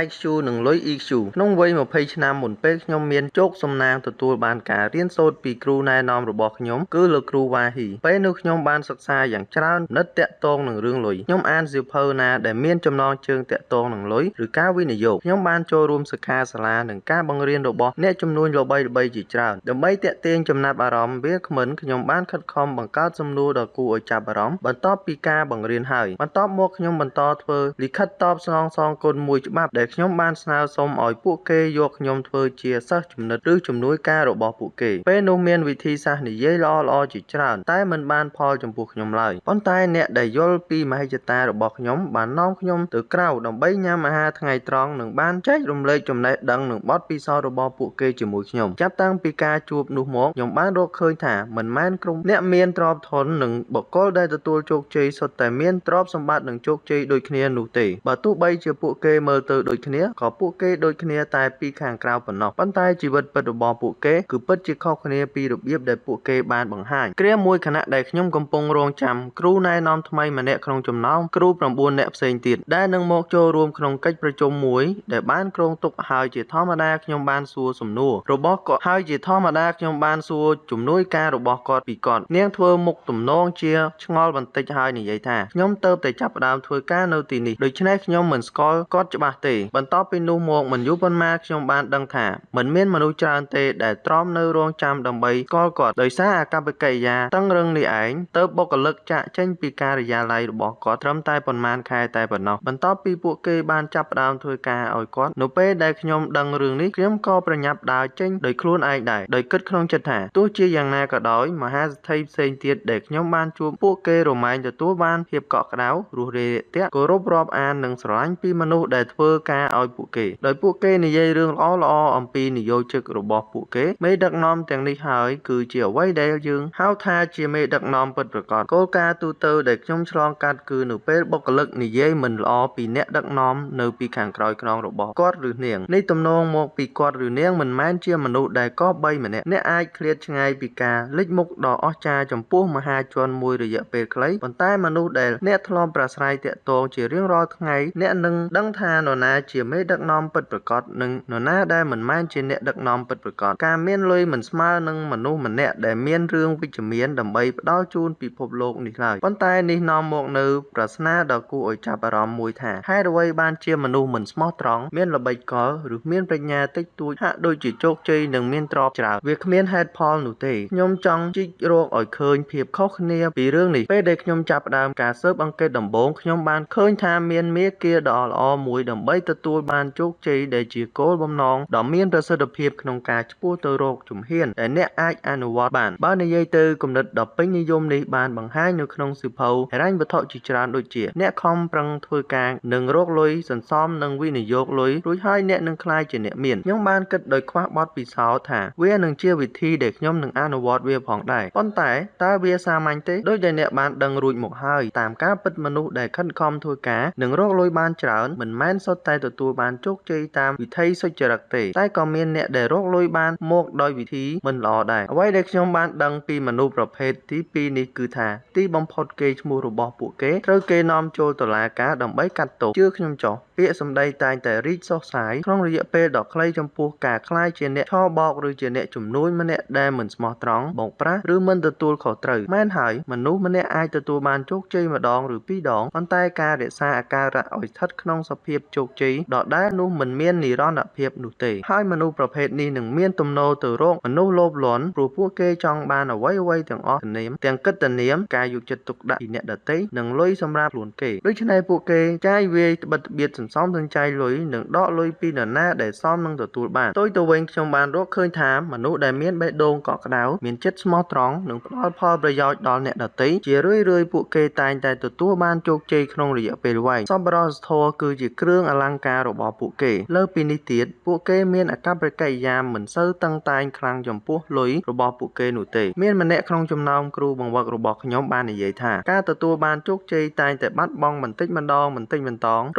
IQ និងលុយ EQ ក្នុងវ័យ20ឆ្នាំមុនពេលខ្ញុំមានជោគសំណាងទទួលបានការរៀនសូត្រពីគ្រូណែនាំរបស់ខ្ញុំគឺលោកគ្រូវ៉ាហ៊ីពេលនោះខ្ញុំបានសិក្សាយ៉ាងច្រើននិតតាក់ទងនឹងរឿងលុយខ្ញុំអានសៀវភៅណាដែលមានចំណងជើងតាក់ទងនឹងលុយឬការវិនិយោគខ្ញុំបានចូលរួមសិក្ខាសាលានិងការបង្រៀនរបស់អ្នកជំនួញល្បីៗជាច្រើនដើម្បីទាក់ទាញចំណាប់អារម្មណ៍វាគ្មិនខ្ញុំបានខិតខំបង្កើតសំណួរដ៏គួរឲ្យចាប់អារម្មណ៍បន្ទាប់ពីការបង្រៀនហើយបន្ទាប់មកខ្ញុំបន្តធ្វើលិខិតតបស្នងសងគុណមួយច្បាប់ដែលខ្ញុំបានស្នើសុំឲ្យពួកគេយកខ្ញុំធ្វើជាសិស្សជំនិតឬជំនួយការរបស់ពួកគេពេលនោះមានវិធីសាស្ត្រនិយាយល្អៗជាច្រើនតែមិនបានផលចំពោះខ្ញុំឡើយប៉ុន្តែអ្នកដែលយល់ពីមហិច្ឆតារបស់ខ្ញុំបាននាំខ្ញុំទៅក្រៅដើម្បីញ៉ាំអាហារថ្ងៃត្រង់និងបានចែករំលែកចំណេះដឹងនិងបទពិសោធន៍របស់ពួកគេជាមួយខ្ញុំចាប់តាំងពីការជួបនោះមកខ្ញុំបានរកឃើញថាមិនមែនក្រុមអ្នកមានទ្រព្យធននិងបុគ្គលដែលទទួលជោគជ័យសុទ្ធតែមានទ្រព្យសម្បត្តិនិងជោគជ័យដូចគ្នានោះទេបើទោះបីជាពួកគេមើលទៅដូចគ្នាក៏ពួកគេដូចគ្នាតែពីខាងក្រៅប៉ុណ្ណោះប៉ុន្តែជីវិតពិតរបស់ពួកគេគឺពិតជាខុសគ្នាពីរបៀបដែលពួកគេបានបង្ហាញគ្រាមួយខណៈដែលខ្ញុំកំពុងរងចាំគ្រូណែនាំថ្មីម្នាក់ក្នុងចំណោមគ្រូ9នាក់ផ្សេងទៀតដែលនឹងមកចូលរួមក្នុងកិច្ចប្រជុំមួយដែលបានគ្រោងទុកហើយជាធម្មតាខ្ញុំបានសួរសំណួររបស់គាត់ហើយជាធម្មតាខ្ញុំបានសួរជំនួយការរបស់គាត់ពីគាត់នាងធ្វើមុខទំនងជាឆ្ងល់បន្តិចហើយនិយាយថាខ្ញុំទៅតែចាប់ផ្ដើមធ្វើការនៅទីនេះដូច្នេះខ្ញុំមិនស្គាល់គាត់ច្បាស់ទេបន្ទាប់ពីនោះមកមិនយូរប៉ុន្មានខ្ញុំបានដឹងថាមិនមានមនុស្សច្រើនទេដែលទ្រាំនៅរងចាំដើម្បីស្គាល់គាត់ដោយសារអាកប្បកិរិយាតឹងរឹងនេះឯងទើបបុគ្គលិកចាក់ចេញពីការិយាល័យរបស់គាត់ត្រឹមតែប៉ុន្មានខែតែប៉ុណ្ណោះបន្ទាប់ពីពួកគេបានចាប់ផ្ដើមធ្វើការឲ្យគាត់នៅពេលដែលខ្ញុំដឹងរឿងនេះខ្ញុំក៏ប្រញាប់ដើរចេញដោយខ្លួនឯងដែរដោយគិតក្នុងចិត្តថាទោះជាយ៉ាងណាក៏ដោយមហាសេដ្ឋីផ្សេងទៀតដែលខ្ញុំបានជួបពួកគេរមែងទទួលបានភាពកក់ក្ដៅរួសរាយរាក់ទាក់គោរពរាប់អាននិងស្រឡាញ់ពីមនុស្សដែលធ្វើការឲ្យពួកគេដោយពួកគេនិយាយរឿងល្អៗអំពីនយោជិករបស់ពួកគេមេដឹកនាំទាំងនេះហើយគឺជាអ្វីដែលយើងហៅថាជាមេដឹកនាំពិតប្រាកដគោលការណ៍ទូទៅដែលខ្ញុំឆ្លងកាត់គឺនៅពេលបុគ្គលិកនិយាយមិនល្អពីអ្នកដឹកនាំនៅពីខាងក្រោយខ្នងរបស់គាត់ឬនាងនេះទំនងមកពីគាត់ឬនាងមិនមែនជាមនុស្សដែលក៏បីម្នាក់អ្នកអាចឃ្លាតឆ្ងាយពីការលេចមុខដ៏អស្ចារ្យចំពោះមហាជនមួយរយៈពេលខ្លីប៉ុន្តែមនុស្សដែលអ្នកធ្លាប់ប្រាស្រ័យទាក់ទងជារៀងរាល់ថ្ងៃអ្នកនឹងដឹងថានរណាជាមេដឹកនាំពិតប្រាកដនិងនរណាដែលមិនមែនជាអ្នកដឹកនាំពិតប្រាកដការមានលុយមិនស្មើនឹងមនុស្សម្នាក់ដែលមានរឿងវិជ្ជមានដើម្បីផ្ដល់ជូនពិភពលោកនេះឡើយប៉ុន្តែនេះនាំមកនៅប្រស្នាដ៏គួរឲ្យចាប់អារម្មណ៍មួយថាហេតុអ្វីបានជាមនុស្សមិនស្មោះត្រង់មានល្បិចកលឬមានប្រាជ្ញាតិចតួចហាក់ដូចជាជោគជ័យនិងមានទ្រព្យច្រើនវាគ្មានហេតុផលនោះទេខ្ញុំចង់ជីករកឲ្យឃើញភាពខុសគ្នាពីរឿងនេះពេលដែលខ្ញុំចាប់ផ្ដើមការស៊ើបអង្កេតដំបូងខ្ញុំបានឃើញថាមានមាគ៌ាដ៏ល្អមួយដើម្បី ដើម្បីទទួលបានជោគជ័យដែលជាគោលបំណងដ៏មានប្រសិទ្ធភាពក្នុងការឆ្ពោះទៅរកជំហានដែលអ្នកអាចអនុវត្តបានបើនិយាយទៅគំនិតដ៏ពេញនិយមនេះបានបង្ហាញនៅក្នុងសៀវភៅហិរញ្ញវត្ថុជាច្រើនដូចជាអ្នកខំប្រឹងធ្វើការនឹងរកលុយសន្សំនិងវិនិយោគលុយរួចហើយអ្នកនឹងក្លាយជាអ្នកមានខ្ញុំបានគិតដោយខ្វះបទពិសោធន៍ថាវានឹងជាវិធីដែលខ្ញុំនឹងអនុវត្តវាផងដែរប៉ុន្តែតើវាសាមញ្ញទេដូចដែលអ្នកបានដឹងរួចមកហើយតាមការពិតមនុស្សដែលខិតខំធ្វើការនិងរកលុយបានច្រើនមិនមែនសុទ្ធតែទទួលបានជោគជ័យតាមវិធីសុចរិតទេតែក៏មានអ្នកដែលរកលុយបានមកដោយវិធីមិនល្អដែរអ្វីដែលខ្ញុំបានដឹងពីមនុស្សប្រភេទទី2នេះគឺថាទីបំផុតគេឈ្មោះរបស់ពួកគេត្រូវគេនាំចូលតុលាការដើម្បីកាត់ទោសជឿខ្ញុំចុះពាក្យសម្ដីតែងតែរីកសុសសាយក្នុងរយៈពេលដ៏ខ្លីចំពោះការក្លាយជាអ្នកឆបោកឬជាអ្នកជំនួញម្នាក់ដែលមិនស្មោះត្រង់បោកប្រាស់ឬមិនទទួលខុសត្រូវមែនហើយមនុស្សម្នាក់អាចទទួលបានជោគជ័យម្ដងឬពីរដងប៉ុន្តែការរក្សាអាការៈឲ្យស្ថិតក្នុងសភាពជោគជ័យដដែលនោះមិនមាននិរន្តរភាពនោះទេហើយមនុស្សប្រភេទនេះនឹងមានទំនោរទៅរកមនុស្សលោភលន់ព្រោះពួកគេចង់បានអ្វីៗទាំងអស់ទាំងកិត្តិនាមការយកចិត្តទុកដាក់ពីអ្នកដទៃនិងលុយសម្រាប់ខ្លួនគេដូច្នេះពួកគេចាយវាយត្បិតត្បៀតសន្សំសំចៃលុយនិងដកលុយពីនរណាដែលសមនឹងទទួលបានផ្ទុយទៅវិញខ្ញុំបានរកឃើញថាមនុស្សដែលមានបេះដូងកក់ក្ដៅមានចិត្តស្មោះត្រង់និងផ្ដល់ផលប្រយោជន៍ដល់អ្នកដទៃជារឿយៗពួកគេតែងតែទទួលបានជោគជ័យក្នុងរយៈពេលវែងសប្បុរសធម៌គឺជាគ្រឿងអលង្ការរបស់ពួកគេលើសពីនេះទៀតពួកគេមានអាកប្បកិរិយាមិនសូវតឹងតែងខ្លាំងចំពោះលុយរបស់ពួកគេនោះទេមានម្នាក់ក្នុងចំណោមគ្រូបង្វឹករបស់ខ្ញុំបាននិយាយថាការទទួលបានជោគជ័យតែងតែបាត់បង់បន្តិចម្ដង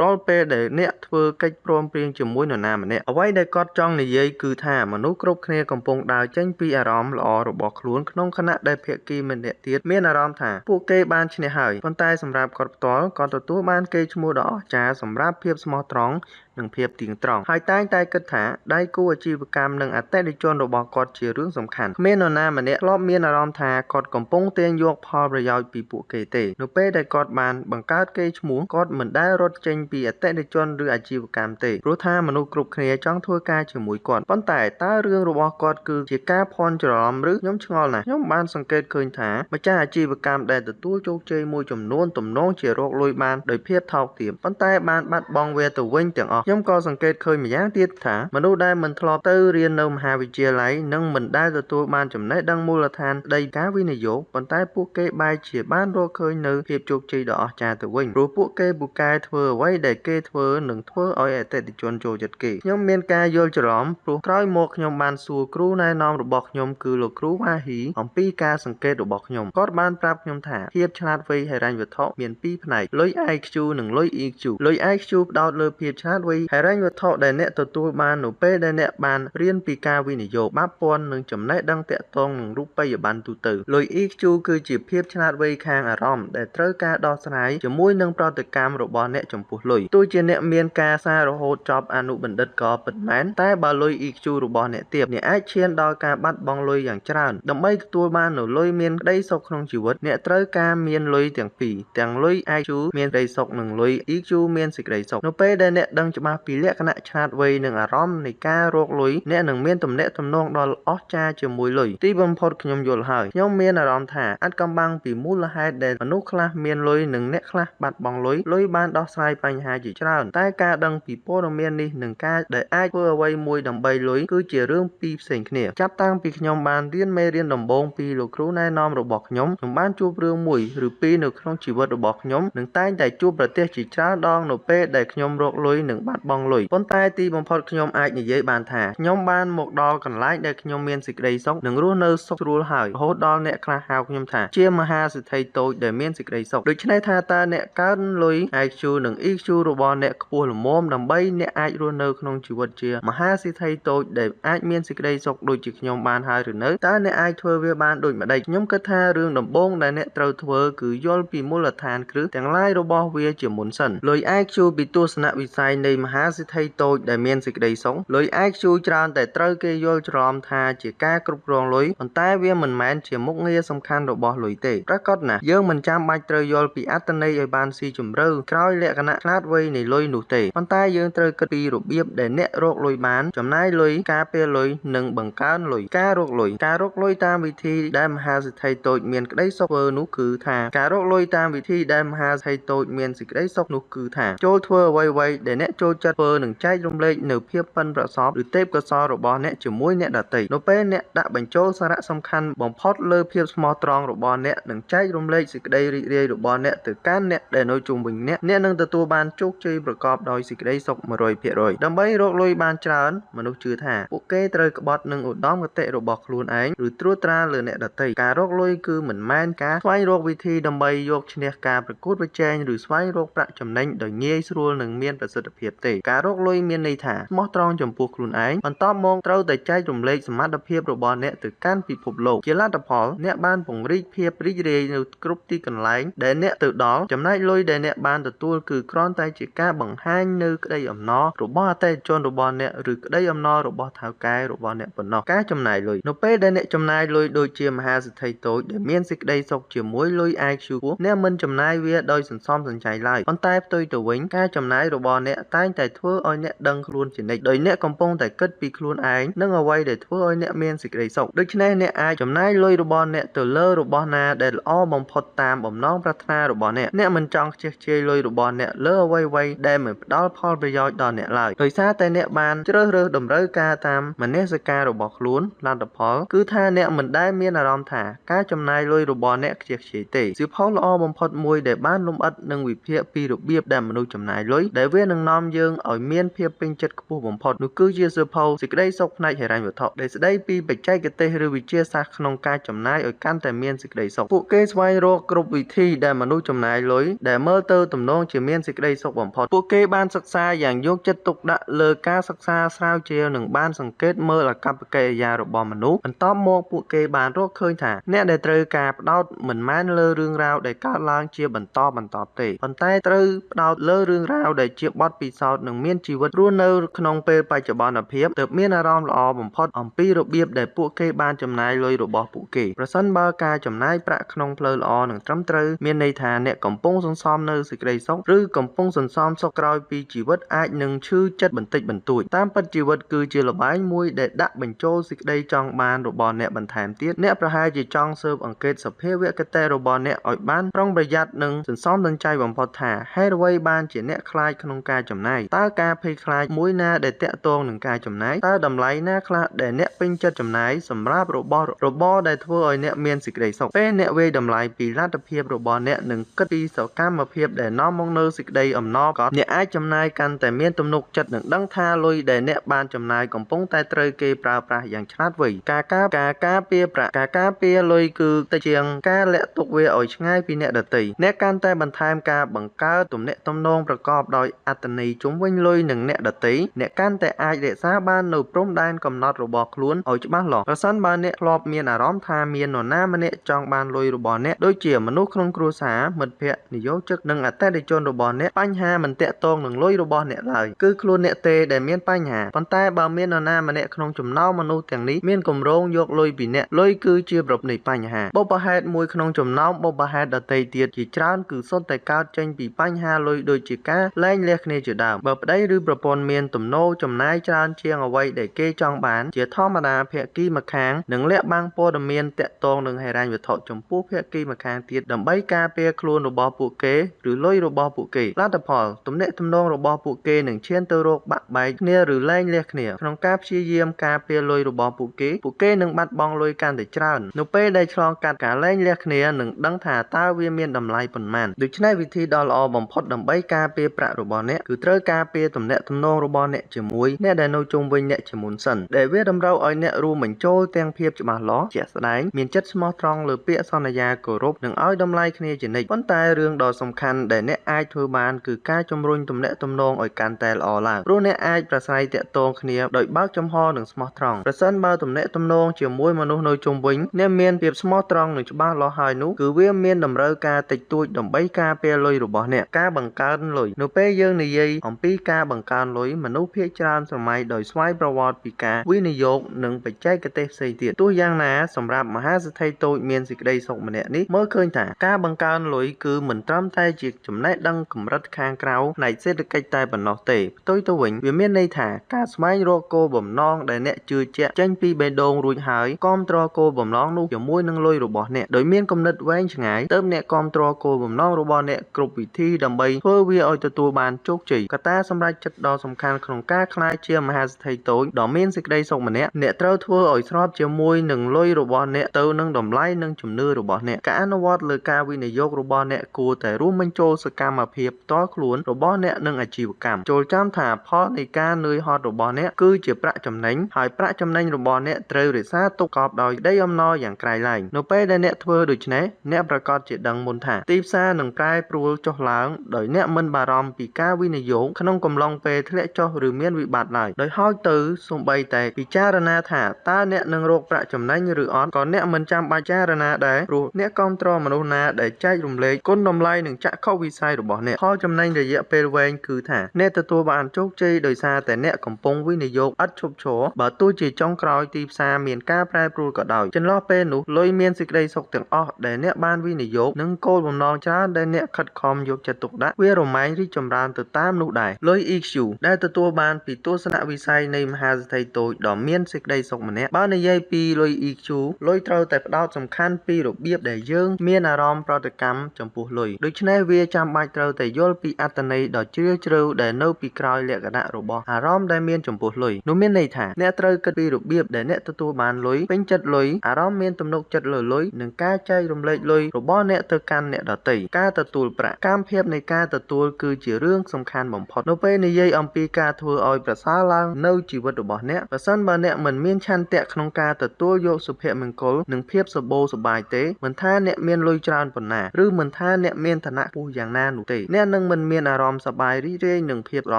រាល់ពេលដែលអ្នកធ្វើកិច្ចព្រមព្រៀងជាមួយនរណាម្នាក់អ្វីដែលគាត់ចង់និយាយគឺថាមនុស្សគ្រប់គ្នាកំពុងដើរចេញពីអារម្មណ៍ល្អរបស់ខ្លួនក្នុងខណៈដែលភាគីម្នាក់ទៀតមានអារម្មណ៍ថាពួកគេបានឈ្នះហើយប៉ុន្តែសម្រាប់គាត់ផ្ទាល់គាត់ទទួលបានកេរ្តិ៍ឈ្មោះដ៏អស្ចារ្យសម្រាប់ភាពស្មោះត្រង់និងភាពទៀងត្រង់ហើយតែងតែគិតថាដៃគូអាជីវកម្មនិងអតិថិជនរបស់គាត់ជារឿងសំខាន់គ្មាននរណាម្នាក់ធ្លាប់មានអារម្មណ៍ថាគាត់កំពុងទាញយកផលប្រយោជន៍ពីពួកគេទេនៅពេលដែលគាត់បានបង្កើតកេរ្តិ៍ឈ្មោះគាត់មិនដែលរត់ចេញពីអតិថិជនឬអាជីវកម្មទេព្រោះថាមនុស្សគ្រប់គ្នាចង់ធ្វើការជាមួយគាត់ប៉ុន្តែតើរឿងរបស់គាត់គឺជាការភ័ន្តច្រឡំឬខ្ញុំឆ្ងល់ណាស់ខ្ញុំបានសង្កេតឃើញថាម្ចាស់អាជីវកម្មដែលទទួលជោគជ័យមួយចំនួនទំនងជារកលុយបានដោយភាពថោកទាបប៉ុន្តែបានបាត់បង់វាទៅវិញទាំងអស់ខ្ញុំក៏សង្កេតឃើញម្យ៉ាងទៀតថាមនុស្សដែលមិនធ្លាប់ទៅរៀននៅមហាវិទ្យាល័យនិងមិនដែលទទួលបានចំណេះដឹងមូលដ្ឋានស្ដីការវិនិយោគប៉ុន្តែពួកគេបែរជាបានរកឃើញនៅភាពជោគជ័យដ៏អស្ចារ្យទៅវិញព្រោះពួកគេពូកែធ្វើអ្វីដែលគេធ្វើនឹងធ្វើឲ្យអតិថិជនចូលចិត្តគេខ្ញុំមានការយល់ច្រឡំព្រោះក្រោយមកខ្ញុំបានសួរគ្រូណែនាំរបស់ខ្ញុំគឺលោកគ្រូវ៉ាហ៊ីអំពីការសង្កេតរបស់ខ្ញុំគាត់បានប្រាប់ខ្ញុំថាភាពឆ្លាតវៃហិរញ្ញវត្ថុមានពីរផ្នែកលុយ IQ និងលុយ EQ លុយ IQ ផ្ដោតលើភាពឆ្លាតវៃហិរញ្ញវត្ថុដែលអ្នកទទួលបាននៅពេលដែលអ្នកបានរៀនពីការវិនិយោគបាបពន្ធនិងចំណេះដឹងទាក់ទងនឹងរូបិយប័ណ្ណទូទៅលុយ EQ គឺជាភាពឆ្លាតវៃខាងអារម្មណ៍ដែលត្រូវការដោះស្រាយជាមួយនឹងប្រតិកម្មរបស់អ្នកចំពោះលុយទោះជាអ្នកមានការសាររហូតចប់អនុបណ្ឌិតក៏ពិតមែនតែបើលុយ EQ របស់អ្នកទាបអ្នកអាចឈានដល់ការបាត់បង់លុយយ៉ាងច្រើនដើម្បីទទួលបាននូវលុយមានក្តីសុខក្នុងជីវិតអ្នកត្រូវការមានលុយទាំងពីរទាំងលុយ IQ មានក្តីសុខនិងលុយ EQ មានសេចក្តីសុខនៅពេលដែលអ្នកដឹងច្បាស់ពីលក្ខណៈឆ្លាតវៃនិងអារម្មណ៍នៃការរកលុយអ្នកនឹងមានទំនាក់ទំនងដ៏អស្ចារ្យជាមួយលុយទីបំផុតខ្ញុំយល់ហើយខ្ញុំមានអារម្មណ៍ថាអាចកំបាំងពីមូលហេតុដែលមនុស្សខ្លះមានលុយនិងអ្នកខ្លះបាត់បង់លុយបានដោះស្រាយបញ្ហាជាច្រើនតែការដឹងពីព័ត៌មាននេះនិងការដែលអាចធ្វើអ្វីមួយដើម្បីលុយគឺជារឿងពីរផ្សេងគ្នាចាប់តាំងពីខ្ញុំបានរៀនមេរៀនដំបូងពីលោកគ្រូណែនាំរបស់ខ្ញុំបានជួបរឿងមួយឬពីរនៅក្នុងជីវិតរបស់ខ្ញុំនិងតែងតែជួបប្រទះជាច្រើនដងនៅពេលដែលខ្ញុំរកលុយនិងបាត់បង់លុយប៉ុន្តែទីបំផុតខ្ញុំអាចនិយាយបានថាខ្ញុំបានមកដល់កន្លែងដែលខ្ញុំមានសេចក្តីសុខនិងរស់នៅសុខស្រួលហើយរហូតដល់អ្នកខ្លះហៅខ្ញុំថាជាមហាសេដ្ឋីតូចដែលមានសេចក្តីសុខដូច្នេះថាតើអ្នកកើនលុយ IQ និង EQ របស់អ្នកខ្ពស់ល្មមដើម្បីអ្នកអាចរស់នៅក្នុងជីវិតជាមហាសេដ្ឋីតូចដែលអាចមានសេចក្តីសុខដូចជាខ្ញុំបានហើយឬនៅតើអ្នកអាចធ្វើវាបានដូចម្តេចខ្ញុំគិតថារឿងដំបូងដែលអ្នកត្រូវធ្វើគឺយល់ពីមូលដ្ឋានគ្រឹះទាំងឡាយរបស់វាជាមុនសិនលុយ IQ ពីទស្សនវិស័យនៃមហាសេដ្ឋីតូចដែលមានសេចក្តីសុខលុយ IQ ច្រើនតែត្រូវគេយល់ច្រឡំថាជាការគ្រប់គ្រងលុយប៉ុន្តែវាមិនមែនជាមុខងារសំខាន់របស់លុយទេប្រាកដណាស់យើងមិនចាំបាច់ត្រូវយល់ពីអត្ថន័យឲ្យបានស៊ីជម្រៅក្រោយលក្ខណៈឆ្លាតវៃនៃលុយនោះទេប៉ុន្តែយើងត្រូវគិតពីរបៀបដែលអ្នករកលុយបានចំណាយលុយការពារលុយនិងបង្កើនលុយការរកលុយតាមវិធីដែលមហាសេដ្ឋីតូចមានក្តីសុខធ្វើនោះគឺថាការរកលុយតាមវិធីដែលមហាសេដ្ឋីតូចមានសេចក្តីសុខនោះគឺថាចូលធ្វើអ្វីៗដែលអ្នកចូល ចូលចិត្តធ្វើនិងចែករំលែកនៅភាពប៉ិនប្រសប់ឬទេពកោសល្យរបស់អ្នកជាមួយអ្នកដទៃនៅពេលអ្នកដាក់បញ្ចូលសារៈសំខាន់បំផុតលើភាពស្មោះត្រង់របស់អ្នកនិងចែករំលែកសេចក្តីរីករាយរបស់អ្នកទៅកាន់អ្នកដែលនៅជុំវិញអ្នកនឹងទទួលបានជោគជ័យប្រកបដោយសេចក្តីសុខ 100% ដើម្បីរកលុយបានច្រើនមនុស្សជឿថាពួកគេត្រូវក្បត់នឹងឧត្តមគតិរបស់ខ្លួនឯងឬត្រួតត្រាលើអ្នកដទៃការរកលុយគឺមិនមែនការស្វែងរកវិធីដើម្បីយកឈ្នះការប្រកួតប្រជែងឬស្វែងរកប្រាក់ចំណេញដោយងាយស្រួលនិងមានប្រសិទ្ធភាពទេការរកលុយមានន័យថាស្មោះត្រង់ចំពោះខ្លួនឯងបន្ទាប់មកត្រូវតែចែករំលែកសមត្ថភាពរបស់អ្នកទៅកាន់ពិភពលោកជាលទ្ធផលអ្នកបានពង្រីកភាពរីករាយនៅគ្រប់ទីកន្លែងដែលអ្នកទៅដល់ចំណែកលុយដែលអ្នកបានទទួលគឺគ្រាន់តែជាការបង្ហាញនៅក្តីអំណររបស់អតិថិជនរបស់អ្នកឬក្តីអំណររបស់ថៅកែរបស់អ្នកប៉ុណ្ណោះការចំណាយលុយនៅពេលដែលអ្នកចំណាយលុយដូចជាមហាសេដ្ឋីតូចដែលមានសេចក្តីសុខជាមួយលុយ IQ ខ្ពស់អ្នកមិនចំណាយវាដោយសន្សំសំចៃឡើយប៉ុន្តែផ្ទុយទៅវិញការចំណាយរបស់អ្នកតែងតែធ្វើឲ្យអ្នកដឹងខ្លួនជានិច្ចដោយអ្នកកំពុងតែគិតពីខ្លួនឯងនិងអ្វីដែលធ្វើឲ្យអ្នកមានសេចក្តីសុខដូច្នេះអ្នកអាចចំណាយលុយរបស់អ្នកទៅលើរបស់ណាដែលល្អបំផុតតាមបំណងប្រាថ្នារបស់អ្នកមិនចង់ខ្ជះខ្ជាយលុយរបស់អ្នកលើអ្វីៗដែលមិនផ្ដល់ផលប្រយោជន៍ដល់អ្នកឡើយដោយសារតែអ្នកបានជ្រើសរើសតម្រូវការតាមមនសិការរបស់ខ្លួនលទ្ធផលគឺថាអ្នកមិនដែលមានអារម្មណ៍ថាការចំណាយលុយរបស់អ្នកខ្ជះខ្ជាយទេសៀវភៅល្អបំផុតមួយដែលបានលម្អិតនិងវិភាគពីរបៀបដែលមនុស្សចំណាយលុយដែលវានឹងនាំយើងឲ្យមានភាពពេញចិត្តខ្ពស់បំផុតនោះគឺជាសៀវភៅសេចក្តីសុខផ្នែកហិរញ្ញវត្ថុដែលស្ដីពីបច្ចេកទេសឬវិទ្យាសាស្ត្រក្នុងការចំណាយឲ្យកាន់តែមានសេចក្តីសុខពួកគេស្វែងរកគ្រប់វិធីដែលមនុស្សចំណាយលុយដែលមើលទៅទំនងជាមានសេចក្តីសុខបំផុតពួកគេបានសិក្សាយ៉ាងយកចិត្តទុកដាក់លើការសិក្សាស្រាវជ្រាវនិងបានសង្កេតមើលអាកប្បកិរិយារបស់មនុស្សបន្ទាប់មកពួកគេបានរកឃើញថាអ្នកដែលត្រូវការផ្ដោតមិនមែនលើរឿងរ៉ាវដែលកើតឡើងជាបន្តបន្ទាប់ទេប៉ុន្តែត្រូវផ្ដោតលើរឿងរ៉ាវដែលជាបទពិសោធន៍និងមានជីវិតរស់នៅក្នុងពេលបច្ចុប្បន្នភាពទើបមានអារម្មណ៍ល្អបំផុតអំពីរបៀបដែលពួកគេបានចំណាយលុយរបស់ពួកគេប្រសិនបើការចំណាយប្រាក់ក្នុងផ្លូវល្អនិងត្រឹមត្រូវមានន័យថាអ្នកកំពុងសន្សំនៅសេចក្តីសុខឬកំពុងសន្សំសុខក្រោយពីជីវិតអាចនឹងឈឺចិត្តបន្តិចបន្តួចតាមពិតជីវិតគឺជាល្បែងមួយដែលដាក់បញ្ចូលសេចក្តីចង់បានរបស់អ្នកបន្ថែមទៀតអ្នកប្រហែលជាចង់ស៊ើបអង្កេតសភាវគតិរបស់អ្នកឲ្យបានប្រុងប្រយ័ត្ននិងសន្សំសំចៃបំផុតថាហេតុអ្វីបានជាអ្នកខ្លាចក្នុងការចំណាយតើការភ័យខ្លាចមួយណាដែលតាក់ទងនឹងការចំណាយតើតម្លៃណាខ្លះដែលអ្នកពេញចិត្តចំណាយសម្រាប់របស់របរដែលធ្វើឲ្យអ្នកមានសេចក្តីសុខពេលអ្នកវាយតម្លៃពីលទ្ធភាពរបស់អ្នកនិងគិតពីសកម្មភាពដែលនាំមកនូវសេចក្តីអំណរក៏អ្នកអាចចំណាយកាន់តែមានទំនុកចិត្តនិងដឹងថាលុយដែលអ្នកបានចំណាយកំពុងតែត្រូវគេប្រើប្រាស់យ៉ាងឆ្លាតវៃការការពារប្រាក់ការការពារលុយគឺតិចជាងការលាក់ទុកវាឲ្យឆ្ងាយពីអ្នកដទៃអ្នកកាន់តែបន្ថែមការបង្កើតទំនាក់ទំនងប្រកបដោយអត្ថន័យជុំវិញលុយនិងអ្នកដទៃអ្នកកាន់តែអាចរក្សាបាននូវព្រំដែនកំណត់របស់ខ្លួនឲ្យច្បាស់លាស់ប្រសិនបើអ្នកធ្លាប់មានអារម្មណ៍ថាមាននរណាម្នាក់ចង់បានលុយរបស់អ្នកដូចជាមនុស្សក្នុងគ្រួសារមិត្តភ័ក្តិនិយោជិកនិងអតិថិជនរបស់អ្នកបញ្ហាមិនតាក់ទងនឹងលុយរបស់អ្នកឡើយគឺខ្លួនអ្នកទេដែលមានបញ្ហាប៉ុន្តែបើមាននរណាម្នាក់ក្នុងចំណោមមនុស្សទាំងនេះមានគម្រោងយកលុយពីអ្នកលុយគឺជាប្រភពនៃបញ្ហាបុព្វហេតុមួយក្នុងចំណោមបុព្វហេតុដទៃទៀតជាច្រើនគឺសុទ្ធតែកើតចេញពីបញ្ហាលុយដូចជាការលែងលះគ្នាជាដើមបើប្តីឬប្រពន្ធមានទំនោរចំណាយច្រើនជាងអ្វីដែលគេចង់បានជាធម្មតាភាគីម្ខាងនឹងលាក់បាំងព័ត៌មានតាក់ទងនឹងហិរញ្ញវត្ថុចំពោះភាគីម្ខាងទៀតដើម្បីការពារខ្លួនរបស់ពួកគេឬលុយរបស់ពួកគេលទ្ធផលទំនាក់ទំនងរបស់ពួកគេនឹងឈានទៅរកបាក់បែកគ្នាឬលែងលះគ្នាក្នុងការព្យាយាមការពារលុយរបស់ពួកគេនឹងបាត់បង់លុយកាន់តែច្រើននៅពេលដែលឆ្លងកាត់ការលែងលះគ្នានឹងដឹងថាតើវាមានតម្លៃប៉ុន្មានដូច្នេះវិធីដ៏ល្អបំផុតដើម្បីការពារប្រាក់របស់អ្នកគឺត្រូវការពារទំនាក់ទំនងរបស់អ្នកជាមួយអ្នកដែលនៅជុំវិញអ្នកជាមុនសិនដែលវាតម្រូវឲ្យអ្នករួមបញ្ចូលទាំងភាពច្បាស់លាស់ជាក់ស្ដែងមានចិត្តស្មោះត្រង់លើពាក្យសន្យាគោរពនិងឲ្យតម្លៃគ្នាជានិច្ចប៉ុន្តែរឿងដ៏សំខាន់ដែលអ្នកអាចធ្វើបានគឺការជំរុញទំនាក់ទំនងឲ្យកាន់តែល្អឡើងព្រោះអ្នកអាចប្រាស្រ័យទាក់ទងគ្នាដោយបើកចំហនិងស្មោះត្រង់ប្រសិនបើទំនាក់ទំនងជាមួយមនុស្សនៅជុំវិញអ្នកមានភាពស្មោះត្រង់និងច្បាស់លាស់ហើយនោះគឺវាមានតម្រូវការតិចតួចដើម្បីការពារលុយរបស់អ្នកការបង្កើនលុយនៅពេលយើងនិយាយអំពីការបង្កើនលុយមនុស្សភាគច្រើនសម័យដោយស្វ័យប្រវត្តិពីការវិនិយោគនិងបច្ចេកទេសផ្សេងទៀតទោះយ៉ាងណាសម្រាប់មហាសេដ្ឋីតូចមានសេចក្តីសុខម្នាក់នេះមើលឃើញថាការបង្កើនលុយគឺមិនត្រឹមតែជាចំណេះដឹងកម្រិតខាងក្រៅផ្នែកសេដ្ឋកិច្ចតែប៉ុណ្ណោះទេផ្ទុយទៅវិញវាមានន័យថាការស្វែងរកគោលបំណងដែលអ្នកជឿជាក់ចេញពីបេះដូងរួចហើយគាំទ្រគោលបំណងនោះជាមួយនឹងលុយរបស់អ្នកដោយមានគំនិតវែងឆ្ងាយទើបអ្នកគាំទ្រគោលបំណងរបស់អ្នកគ្រប់វិធីដើម្បីធ្វើវាឲ្យទទួលបានជោគជ័យក តាសម្រាប់ចិត្តដ៏សំខាន់ក្នុងការក្លាយជាមហាសេដ្ឋីតូចដ៏មានសេចក្តីសុខម្នាក់អ្នកត្រូវធ្វើឲ្យស្របជាមួយនឹងលុយរបស់អ្នកទៅនឹងតម្លៃនិងជំនឿរបស់អ្នកការអនុវត្តលើការវិនិយោគរបស់អ្នកគួរតែរួមបញ្ចូលសកម្មភាពផ្ទាល់ខ្លួនរបស់អ្នកនិងអាជីវកម្មចូលចាំថាផលនៃការនឿយហត់របស់អ្នកគឺជាប្រាក់ចំណេញហើយប្រាក់ចំណេញរបស់អ្នកត្រូវរក្សាទុកកប់ដោយក្តីអំណរយ៉ាងក្រៃលែងនៅពេលដែលអ្នកធ្វើដូច្នេះអ្នកប្រកាសជាដឹងមុនថាទីផ្សារនឹងប្រែប្រួលចុះឡើងដោយអ្នកមិនបារម្ភពីការវិនិយោគក្នុងកំឡុងពេលធ្លាក់ចុះឬមានវិបត្តិឡើយដោយហោចទៅសូម្បីតែពិចារណាថាតើអ្នកនឹងរកប្រាក់ចំណេញឬអត់ក៏អ្នកមិនចាំបាច់ចារណាដែរព្រោះអ្នកគ្រប់គ្រងមនុស្សណាដែលចែករំលែកគុណតម្លៃនិងចក្ខុវិស័យរបស់អ្នកផលចំណេញរយៈពេលវែងគឺថាអ្នកទទួលបានជោគជ័យដោយសារតែអ្នកកំពុងវិនិយោគឥតឈប់ឈរបើទោះជាចុងក្រោយទីផ្សារមានការប្រែប្រួលក៏ដោយចន្លោះពេលនោះលុយមានសេចក្តីសុខទាំងអស់ដែលអ្នកបានវិនិយោគនិងគោលបំណងច្រើនដែលអ្នកខិតខំយកចិត្តទុកដាក់វារមែងរីកចម្រើនទៅតាមនោះដែរលុយ EQ ដែលទទួលបានពីទស្សនវិស័យនៃមហាសេដ្ឋីតូចដ៏មានសេចក្តីសុខម្នាក់បើនិយាយពីលុយ EQ លុយត្រូវតែផ្ដោតសំខាន់ពីរបៀបដែលយើងមានអារម្មណ៍ប្រតិកម្មចំពោះលុយដូច្នេះវាចាំបាច់ត្រូវតែយល់ពីអត្ថន័យដ៏ជ្រាលជ្រៅដែលនៅពីក្រោយលក្ខណៈរបស់អារម្មណ៍ដែលមានចំពោះលុយនោះមានន័យថាអ្នកត្រូវគិតពីរបៀបដែលអ្នកទទួលបានលុយពេញចិត្តលុយអារម្មណ៍មានទំនុកចិត្តលើលុយនិងការចែករំលែកលុយរបស់អ្នកទៅកាន់អ្នកដទៃការទទួលប្រាក់កម្មភាពនៃការទទួលគឺជារឿងសំខាន់បំផុតនៅពេលនិយាយអំពីការធ្វើឲ្យប្រសើរឡើងនៅជីវិតរបស់អ្នកប្រសិនបើអ្នកមិនមានឆន្ទៈក្នុងការទទួលយកសុភមង្គលនិងភាពសម្បូរសប្បាយទេមិនថាអ្នកមានលុយច្រើនប៉ុណ្ណាឬមិនថាអ្នកមានឋានៈខ្ពស់យ៉ាងណានោះទេអ្នកនឹងមិនមានអារម្មណ៍សប្បាយរីករាយនឹងភាពអារ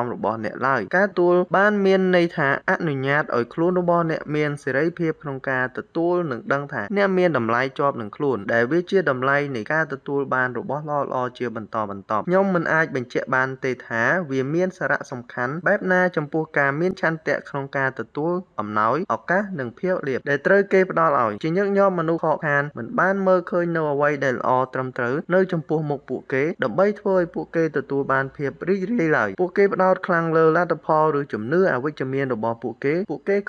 ម្មណ៍របស់អ្នកឡើយការទទួលបានមានន័យថាអនុញ្ញាតឲ្យខ្លួនរបស់អ្នកមានសេរីភាពក្នុងការទទួលនិងដឹងថាអ្នកមានតម្លៃជាប់នឹងខ្លួនដែលវាជាតម្លៃនៃការទទួលបានរបស់ល្អៗជាបន្តបន្ទាប់ខ្ញុំមិនអាចបញ្ជាក់បានទេថាវាមានសារៈសំខាន់បែបណាចំពោះការមានឆន្ទៈក្នុងការទទួលអំណោយឱកាសនិងភាពលាភដែលត្រូវគេផ្ដល់ឲ្យជាញឹកញាប់មនុស្សខកខានមិនបានមើលឃើញនៅអ្វីដែលល្អត្រឹមត្រូវនៅចំពោះមុខពួកគេដើម្បីធ្វើឲ្យពួកគេទទួលបានភាពរីករាយឡើយពួកគេផ្ដោតខ្លាំងលើលទ្ធផលឬជំនឿអវិជ្ជមានរបស់ពួកគេ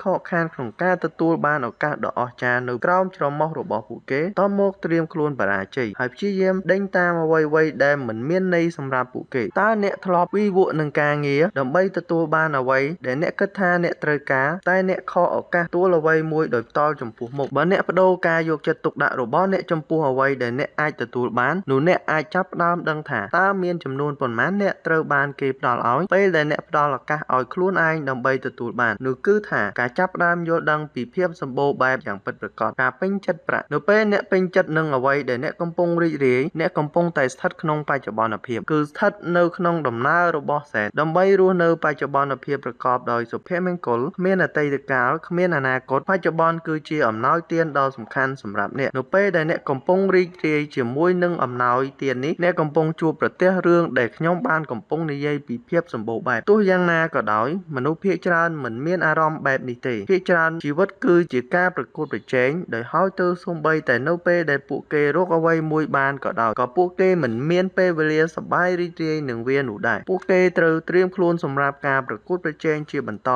ខកខានក្នុងការទទួលបានឱកាសដ៏អស្ចារ្យនៅក្រោមច្រមុះរបស់ពួកគេតមកត្រៀមខ្លួនបរាជ័យហើយព្យាយាមដេញតាមអ្វីៗដែលមិនមានន័យសម្រាប់ពួកគេតើអ្នកធ្លាប់វិវក់នឹងការងារដើម្បីទទួលបានអ្វីដែលអ្នកគិតថាអ្នកត្រូវការតែអ្នកខកឱកាសទទួលអ្វីមួយដោយផ្ទាល់ចំពោះមុខបើអ្នកបដូរការយកចិត្តទុកដាក់របស់អ្នកចំពោះអ្វីដែលអ្នកអាចទទួលបាននោះអ្នកអាចចាប់ផ្ដើមដឹងថាតើមានចំនួនប៉ុន្មានអ្នកត្រូវបានគេផ្ដល់ឲ្យពេលដែលអ្នកផ្ដល់ឱកាសឲ្យខ្លួនឯងដើម្បីទទួលបាននោះគឺថាការចាប់ផ្ដើមយល់ដឹងពីភាពសម្បូរបែបយ៉ាងពិតប្រាកដការពេញចិត្តប្រាក់នៅពេលអ្នកពេញចិត្តនឹងអ្វីដែលអ្នកកំពុងរីករាយអ្នកកំពុងតែស្ថិតក្នុងបច្ចុប្បន្នភាពគឺស្ថិតនៅក្នុងដំណើររបស់សែនដើម្បីរស់នៅបច្ចុប្បន្នភាពប្រកបដោយសុភមង្គលគ្មានអតីតកាលគ្មានអនាគតបច្ចុប្បន្នគឺជាអំណោយទានដ៏សំខាន់សម្រាប់អ្នកនៅពេលដែលអ្នកកំពុងរីករាយជាមួយនឹងអំណោយទាននេះអ្នកកំពុងជួបប្រទះរឿងដែលខ្ញុំបានកំពុងនិយាយពីភាពសម្បូរបែបទោះយ៉ាងណាក៏ដោយមនុស្សភាគច្រើនមិនមានអារម្មណ៍បែបនេះទេភាគច្រើនជីវិតគឺជាការប្រកួតប្រជែងដោយហើយទៅសូម្បីតែនៅពេលដែលពួកគេរកអ្វីមួយបានក៏ដោយក៏ពួកគេមិនមានពេលវេលាសប្បាយរីករាយនឹងវានោះដែរពួកគេត្រូវត្រៀមខ្លួនសម្រាប់ការប្រកួតប្រជែងជាបន្ត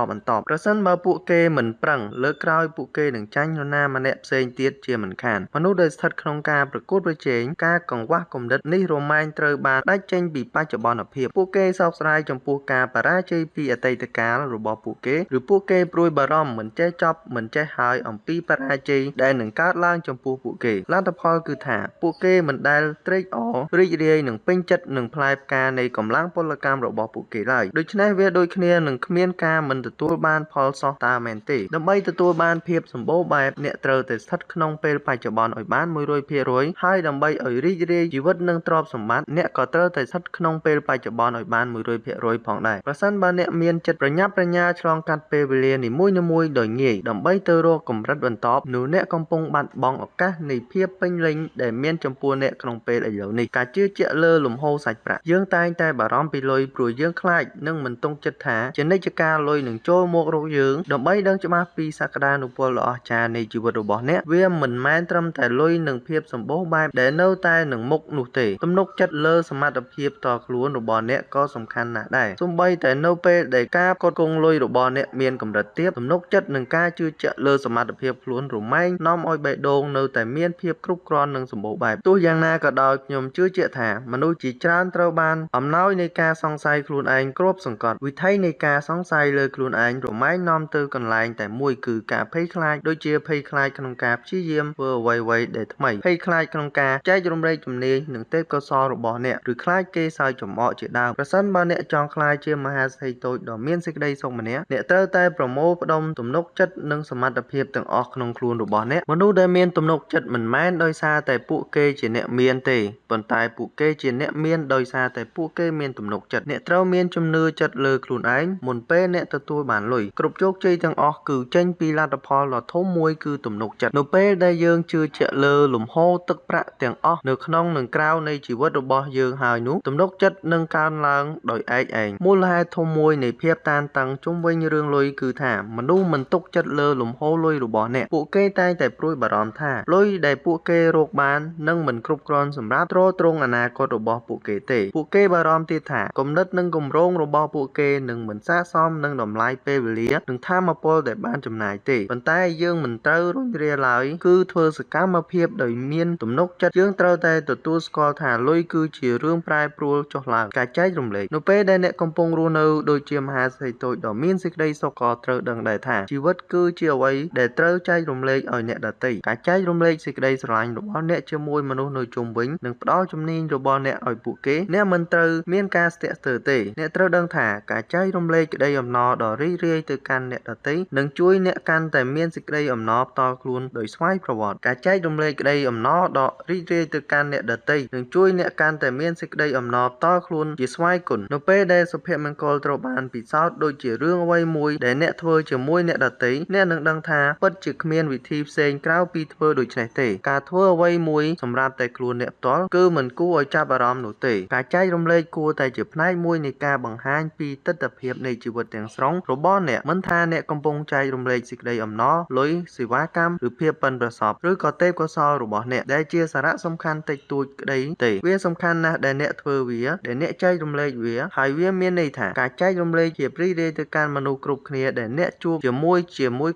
ប្រសិនបើពួកគេមិនប្រឹងលើកក្រោយពួកគេនឹងចាញ់នរណាម្នាក់ផ្សេងទៀតជាមិនខានមនុស្សដែលស្ថិតក្នុងការប្រកួតប្រជែងការកង្វះគំនិតនេះរមែងត្រូវបានដាច់ចេញពីបច្ចុប្បន្នភាពពួកគេសោកស្ដាយចំពោះការបរាជ័យពីអតីតកាលរបស់ពួកគេឬពួកគេព្រួយបារម្ភមិនចេះចប់មិនចេះហើយអំពីបរាជ័យដែលនឹងកើតឡើងចំពោះពួកគេលទ្ធផលគឺថាពួកគេមិនដែលត្រេកអររីករាយនឹងពេញចិត្តនឹងផ្លែផ្កានៃកម្លាំងពលកម្មរបស់ពួកគេឡើយដូច្នេះវាដូចគ្នានឹងគ្មានការមិនទទួលបានផលសោះតើមែនទេដើម្បីទទួលបានភាពសម្បូរបែបអ្នកត្រូវតែស្ថិតក្នុងពេលបច្ចុប្បន្នឲ្យបាន 100% ហើយដើម្បីឲ្យរីករាយជីវិតនិងទ្រព្យសម្បត្តិអ្នកក៏ត្រូវតែស្ថិតក្នុងពេលបច្ចុប្បន្នឲ្យបាន 100% ផងដែរប្រសិនបើអ្នកមានចិត្តប្រញាប់ប្រញាល់ឆ្លងកាត់ពេលវេលានីមួយៗដោយងាយដើម្បីទៅរកកម្រិតបន្តនោះអ្នកកំពុងបាត់បង់ឱកាសនៃភាពពេញលេញដែលមានចំពោះអ្នកក្នុងពេលឥឡូវនេះការជឿជាក់លើលំហូរសាច់ប្រាក់យើងតែងតែបារម្ភពីលុយព្រោះយើងខ្លាចនឹងមិនទុកចិត្តថាជានិច្ចកាលលុយនឹងចូលមករកយើងដើម្បីដឹងច្បាស់ពីសក្តានុពលដ៏អស្ចារ្យនៃជីវិតរបស់អ្នកវាមិនមែនត្រឹមតែលុយនិងភាពសម្បូរបែបដែលនៅតែនឹងមុខនោះទេទំនុកចិត្តលើសមត្ថភាពតខ្លួនរបស់អ្នកក៏សំខាន់ណាស់ដែរសូម្បីតែនៅពេលដែលការផ្គត់ផ្គង់លុយរបស់អ្នកមានកម្រិតទាបទំនុកចិត្តនិងការជឿជាក់លើសមត្ថភាពខ្លួនរមែងនាំឲ្យបេះដូងនៅតែមានភាពគ្រប់គ្រាន់និងសម្បូរបែបទោះយ៉ាងណាក៏ដោយខ្ញុំជឿជាក់ថាមនុស្សជាច្រើនត្រូវបានអំណោយនៃការសង្ស័យ ខ្លួនឯងគ្របសង្កត់វិធីនៃការសង្ស័យលើខ្លួនឯងរមែងនាំទៅកន្លែងតែមួយគឺការភ័យខ្លាចដូចជាភ័យខ្លាចក្នុងការព្យាយាមធ្វើអ្វីៗដែលថ្មីភ័យខ្លាចក្នុងការចែករំលែកជំនាញនិងទេពកោសល្យរបស់អ្នកឬខ្លាចគេសើចចំអកជាដើមប្រសិនបើអ្នកចង់ក្លាយជាមហាសេដ្ឋីតូចដ៏មានសេចក្តីសុខម្នាក់អ្នកត្រូវតែប្រមូលផ្ដុំទំនុកចិត្តនិងសមត្ថភាពទាំងអស់ក្នុងខ្លួនរបស់អ្នកមនុស្សដែលមានទំនុកចិត្តមិនមែនដោយសារតែពួកគេជាអ្នកមានទេប៉ុន្តែពួកគេជាអ្នកមានដោយសារតែពួកគេមានទំនុកចិត្តអ្នកត្រូវមានជំនឿចិត្តលើខ្លួនឯងមុនពេលអ្នកទទួលបានលុយគ្រប់ជោគជ័យទាំងអស់គឺចេញពីលទ្ធផលដ៏ធំមួយគឺទំនុកចិត្តនៅពេលដែលយើងជឿជាក់លើលំហូរទឹកប្រាក់ទាំងអស់នៅក្នុងនិងក្រៅនៃជីវិតរបស់យើងហើយនោះទំនុកចិត្តនឹងកើនឡើងដោយឯងមូលហេតុធំមួយនៃភាពតានតឹងជុំវិញរឿងលុយគឺថាមនុស្សមិនទុកចិត្តលើលំហូរលុយរបស់អ្នកពួកគេតែងតែព្រួយបារម្ភថាលុយដែលពួកគេរកបាននឹងមិនគ្រប់គ្រាន់សម្រាប់ទ្រទ្រង់អនាគតរបស់ពួកគេទេពួកគេបារម្ភទៀតថាគំនិតនិងគម្រោងរបស់ពួកគេនឹងមិនស័ក្តិសមនឹងតម្លៃពេលវេលានិងថាមពលដែលបានចំណាយទេប៉ុន្តែយើងមិនត្រូវរុញរាឡើយគឺធ្វើសកម្មភាពដោយមានទំនុកចិត្តយើងត្រូវតែទទួលស្គាល់ថាលុយគឺជារឿងប្រែប្រួលចុះឡើងការចែករំលែកនៅពេលដែលអ្នកកំពុងរស់នៅដូចជាមហាសេដ្ឋីតូចដ៏មានសេចក្តីសុខក៏ត្រូវដឹងដែរថាជីវិតគឺជាអ្វីដែលត្រូវចែករំលែកឲ្យអ្នកដទៃការចែករំលែកសេចក្តីស្រឡាញ់របស់អ្នកជាមួយមនុស្សនៅជុំវិញនិងផ្ដល់ជំនាញរបស់អ្នកឲ្យពួកគេអ្នកមិនត្រូវមានការស្ទាក់ស្ទើរទេអ្នកត្រូវដឹងថាការចែករំលែកក្តីអំណរដ៏រីករាយទៅកាន់អ្នកដទៃនឹងជួយអ្នកកាន់តែមានសេចក្តីអំណរផ្ទាល់ខ្លួនដោយស្វ័យប្រវត្តិការចែករំលែកក្តីអំណរដ៏រីករាយទៅកាន់អ្នកដទៃនឹងជួយអ្នកកាន់តែមានសេចក្តីអំណរផ្ទាល់ខ្លួនជាស្វ័យគុណនៅពេលដែលសុភមង្គលត្រូវបានពិសោធន៍ដូចជារឿងអ្វីមួយដែលអ្នកធ្វើជាមួយអ្នកដទៃអ្នកនឹងដឹងថាពិតជាគ្មានវិធីផ្សេងក្រៅពីធ្វើដូច្នេះទេការធ្វើអ្វីមួយសម្រាប់តែខ្លួនអ្នកផ្ទាល់គឺមិនគួរឲ្យចាប់អារម្មណ៍នោះទេការចែករំលែកគួរតែជាផ្នែកមួយនៃការបង្ហាញពីទិដ្ឋភាពនៃជីវិតទាំងស្រុងរបស់អ្នកមិនថាអ្នកកំពុងចែករំលែកសេចក្តីអំណរលុយសេវាកម្មឬភាពប៉ិនប្រសប់ឬក៏ទេពកោសល្យរបស់អ្នកដែលជាសារៈសំខាន់តិចតួចក្តីទេវាសំខាន់ណាស់ដែលអ្នកធ្វើវាដែលអ្នកចែករំលែកវាហើយវាមានន័យថាការចែករំលែកជារីករាយទៅកាន់មនុស្សគ្រប់គ្នាដែលអ្នកជួបជាមួយ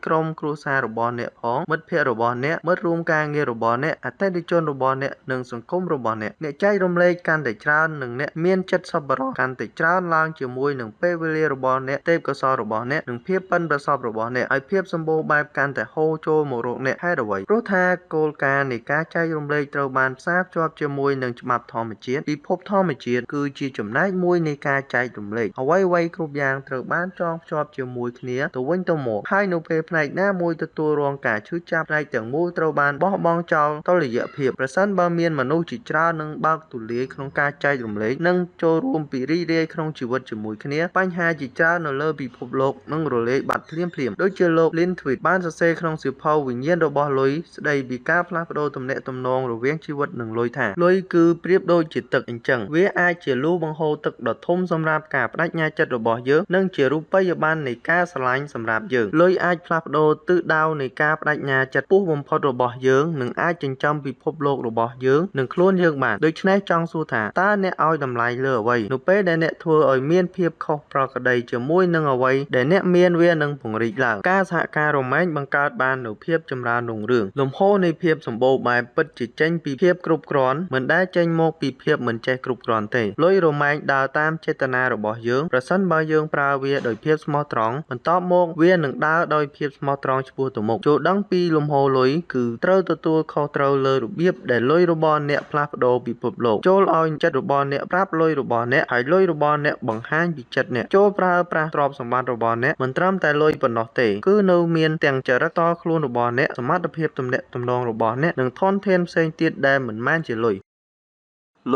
ក្រុមគ្រួសាររបស់អ្នកផងមិត្តភ័ក្តិរបស់អ្នកមិត្តរួមការងាររបស់អ្នកអតិថិជនរបស់អ្នកនិងសង្គមរបស់អ្នកចែករំលែកកាន់តែច្រើននិងអ្នកមានចិត្តសប្បុរសកាន់តែច្រើនឡើងជាមួយនឹងពេលវេលារបស់អ្នកទេពកោសល្យរបស់អ្នកនិងភាពប៉ិនប្រសប់របស់អ្នកឲ្យភាពសម្បូរបែបកាន់តែហូរចូលមករកអ្នកហេតុអ្វីព្រោះថាគោលការណ៍នៃការចែករំលែកត្រូវបានផ្សារភ្ជាប់ជាមួយនឹងច្បាប់ធម្មជាតិពិភពធម្មជាតិគឺជាចំណែកមួយនៃការចែករំលែកអ្វីៗគ្រប់យ៉ាងត្រូវបានចងភ្ជាប់ជាមួយគ្នាទៅវិញទៅមកហើយនៅពេលផ្នែកណាមួយទទួលរងការឈឺចាប់ផ្នែកទាំងមូលត្រូវបានបោះបង់ចោលតុល្យភាពប្រសិនបើមានមនុស្សជាច្រើននឹងបើកទូលាយក្នុងការចែករំលែកនិងចូលរួមពីរីករាយក្នុងជីវិតជាមួយគ្នាបញ្ហាជាច្រើននៅលើពិភពលោកនឹងរលាយបាត់ភ្លាមៗដូចជាលោក Lin Tweet បានសរសេរក្នុងសៀវភៅវិញ្ញាណរបស់លុយស្ដីពីការផ្លាស់ប្ដូរទំនាក់ទំនងរវាងជីវិតនិងលុយថាលុយគឺប្រៀបដូចជាទឹកអញ្ចឹងវាអាចជាលូបង្ហូរទឹកដ៏ធំសម្រាប់ការបដិញ្ញាចិត្តរបស់យើងនិងជារូបិយប័ណ្ណនៃការស្រឡាញ់សម្រាប់យើងលុយអាចផ្លាស់ប្ដូរទិសដៅនៃការបដិញ្ញាចិត្តពុះបំផុតរបស់យើងនិងអាចចិញ្ចឹមពិភពលោករបស់យើងនិងខ្លួនយើងបានដូច្នេះចង់សួរថាតើអ្នកឲ្យតម្លៃលើអ្វីនៅពេលដែលអ្នកធ្វើឲ្យមានភាពខុសប្រក្រតីជាមួយនឹងអ្វីដែលអ្នកមានវានឹងពង្រីកឡើងការសហការរមែងបង្កើតបាននូវភាពចម្រើនរុងរឿងលំហូរនៃភាពសម្បូរបែបពិតជាចេញពីភាពគ្រប់គ្រាន់មិនដែលចេញមកពីភាពមិនចេះគ្រប់គ្រាន់ទេលុយរមែងដើរតាមចេតនារបស់យើងប្រសិនបើយើងប្រើវាដោយភាពស្មោះត្រង់បន្ទាប់មកវានឹងដើរដោយភាពស្មោះត្រង់ឆ្ពោះទៅមុខចូលដឹងពីលំហូរលុយគឺត្រូវទទួលខុសត្រូវលើរបៀបដែលលុយរបស់អ្នកផ្លាស់ប្ដូរពិភពលោកចូលឲ្យចិត្តរបស់អ្នកប្រាប់លុយរបស់អ្នកហើយលុយរបស់អ្នកបង្ហាញពីចិត្តអ្នកចូលប្រើប្រាស់ទ្រព្យសម្បត្តិរបស់អ្នកមិនត្រឹមតែលុយប៉ុណ្ណោះទេគឺនៅមានទាំងចរិតតខ្លួនរបស់អ្នកសមត្ថភាពទំនាក់ទំនងរបស់អ្នកនិងធនធានផ្សេងទៀតដែលមិនមែនជាលុ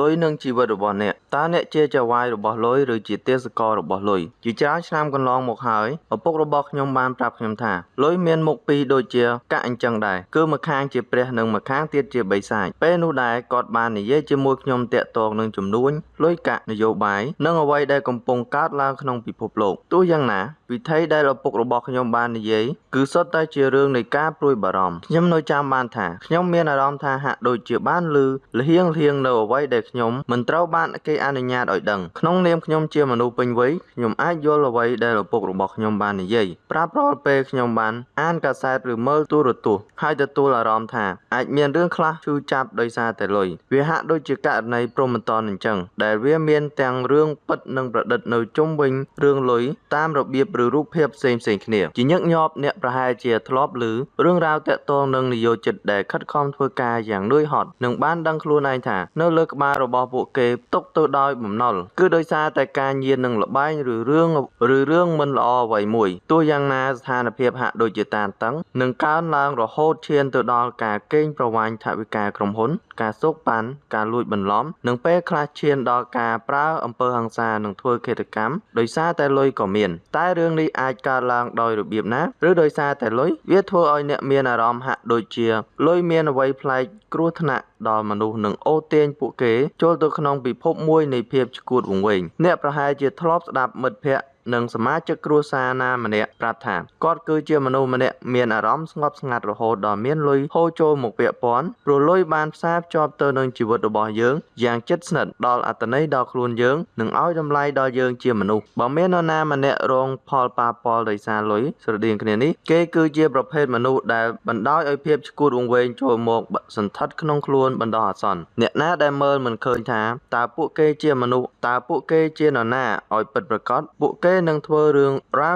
យនិងជីវិតរបស់អ្នកតើអ្នកជាចៅហ្វាយរបស់លុយឬជាទេសកលរបស់លុយជាច្រើនឆ្នាំកន្លងមកហើយឪពុករបស់ខ្ញុំបានប្រាប់ខ្ញុំថាលុយមានមុខពីរដូចជាកាក់អញ្ចឹងដែរគឺម្ខាងជាព្រះនិងម្ខាងទៀតជាបិសាចពេលនោះដែរគាត់បាននិយាយជាមួយខ្ញុំតាក់ទងនឹងចំនួនលុយកាក់នយោបាយនិងអ្វីដែលកំពុងកើតឡើងក្នុងពិភពលោកទោះយ៉ាងណាវិធីដែលឪពុករបស់ខ្ញុំបាននិយាយគឺសុទ្ធតែជារឿងនៃការព្រួយបារម្ភខ្ញុំនៅចាំបានថាខ្ញុំមានអារម្មណ៍ថាហាក់ដូចជាបានឮលហៀងនៅអ្វី ដែលខ្ញុំមិនត្រូវបានគេអនុញ្ញាតឲ្យដឹងក្នុងនាមខ្ញុំជាមនុស្សពេញវ័យខ្ញុំអាចយល់អ្វីដែលឪពុករបស់ខ្ញុំបាននិយាយប្រាប់រាល់ពេលខ្ញុំបានអានកាសែតឬមើលទូរទស្សន៍ហើយទទួលអារម្មណ៍ថាអាចមានរឿងខ្លះឈឺចាប់ដោយសារតែលុយវាហាក់ដូចជាករណីព្រហ្មទណ្ឌអញ្ចឹងដែលវាមានទាំងរឿងពិតនិងប្រឌិតនៅជុំវិញរឿងលុយតាមរបៀបឬរូបភាពផ្សេងៗគ្នាជាញឹកញាប់អ្នកប្រហែលជាធ្លាប់ឮរឿងរ៉ាវទាក់ទងនឹងនិយោជិតដែលខិតខំធ្វើការយ៉ាងនឿយហត់និងបានដឹងខ្លួនឯងថានៅលើក្បាលរបស់ពួកគេទុកទៅដោយបំណុលគឺដោយសារតែការញៀននឹងលបែងឬរឿងមិនល្អអ្វីមួយទោះយ៉ាងណាស្ថានភាពហាក់ដូចជាតានតឹងនឹងកើនឡើងរហូតឈានទៅដល់ការកេងប្រវ័ញ្ចថវិកាក្រុមហ៊ុនការសូកប៉ាន់ការលួចបន្លំនិងពេលខ្លះឈានដល់ការប្រើអំពើហិង្សានិងធ្វើឃាតកម្មដោយសារតែលុយក៏មានតែរឿងនេះអាចកើតឡើងដោយរបៀបណាឬដោយសារតែលុយវាធ្វើឲ្យអ្នកមានអារម្មណ៍ហាក់ដូចជាលុយមានអ្វីប្លែកគ្រោះថ្នាក់ដល់មនុស្សនិងអូសទាញពួកគេចូលទៅក្នុងពិភពមួយនៃភាពឆ្កួតវង្វេងអ្នកប្រហែលជាធ្លាប់ស្ដាប់មិត្តភក្តិនិងសមាជិកគ្រួសារណាម្នាក់ប្រាប់ថាគាត់គឺជាមនុស្សម្នាក់មានអារម្មណ៍ស្ងប់ស្ងាត់រហូតដល់មានលុយហូរចូលមកពាក់ព័ន្ធព្រោះលុយបានផ្សារភ្ជាប់ទៅនឹងជីវិតរបស់យើងយ៉ាងជិតស្និទ្ធដល់អត្ថន័យដល់ខ្លួនយើងនិងឲ្យតម្លៃដល់យើងជាមនុស្សបើមាននរណាម្នាក់រងផលប៉ះពាល់ដោយសារលុយស្រដៀងគ្នានេះគេគឺជាប្រភេទមនុស្សដែលបណ្ដោយឲ្យភាពឆ្កួតវង្វេងចូលមកសន្ធិដ្ឋក្នុងខ្លួនបណ្ដោះអាសន្នអ្នកណាដែលមើលមិនឃើញថាតើពួកគេជាមនុស្សតើពួកគេជានរណាឲ្យពិតប្រាកដពួកគេនឹងធ្វើរឿងរ៉ា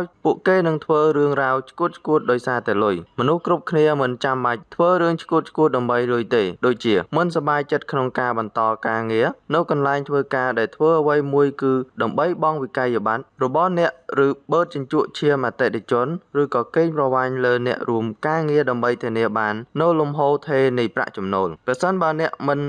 វឆ្កួតដោយសារតែលុយមនុស្សគ្រប់គ្នាមិនចាំបាច់ធ្វើរឿងឆ្កួតដើម្បីលុយទេដូចជាមិនសប្បាយចិត្តក្នុងការបន្តការងារនៅកន្លែងធ្វើការដែលធ្វើអ្វីមួយគឺដើម្បីបង់វិក័យប័ត្ររបស់អ្នកឬបឺតជញ្ជក់ឈាមអតិថិជនឬក៏កេងប្រវ័ញ្ចលើអ្នករួមការងារដើម្បីធានាបាននៅលំហូរថេរនៃប្រាក់ចំណូលប្រសិនបើអ្នកមិន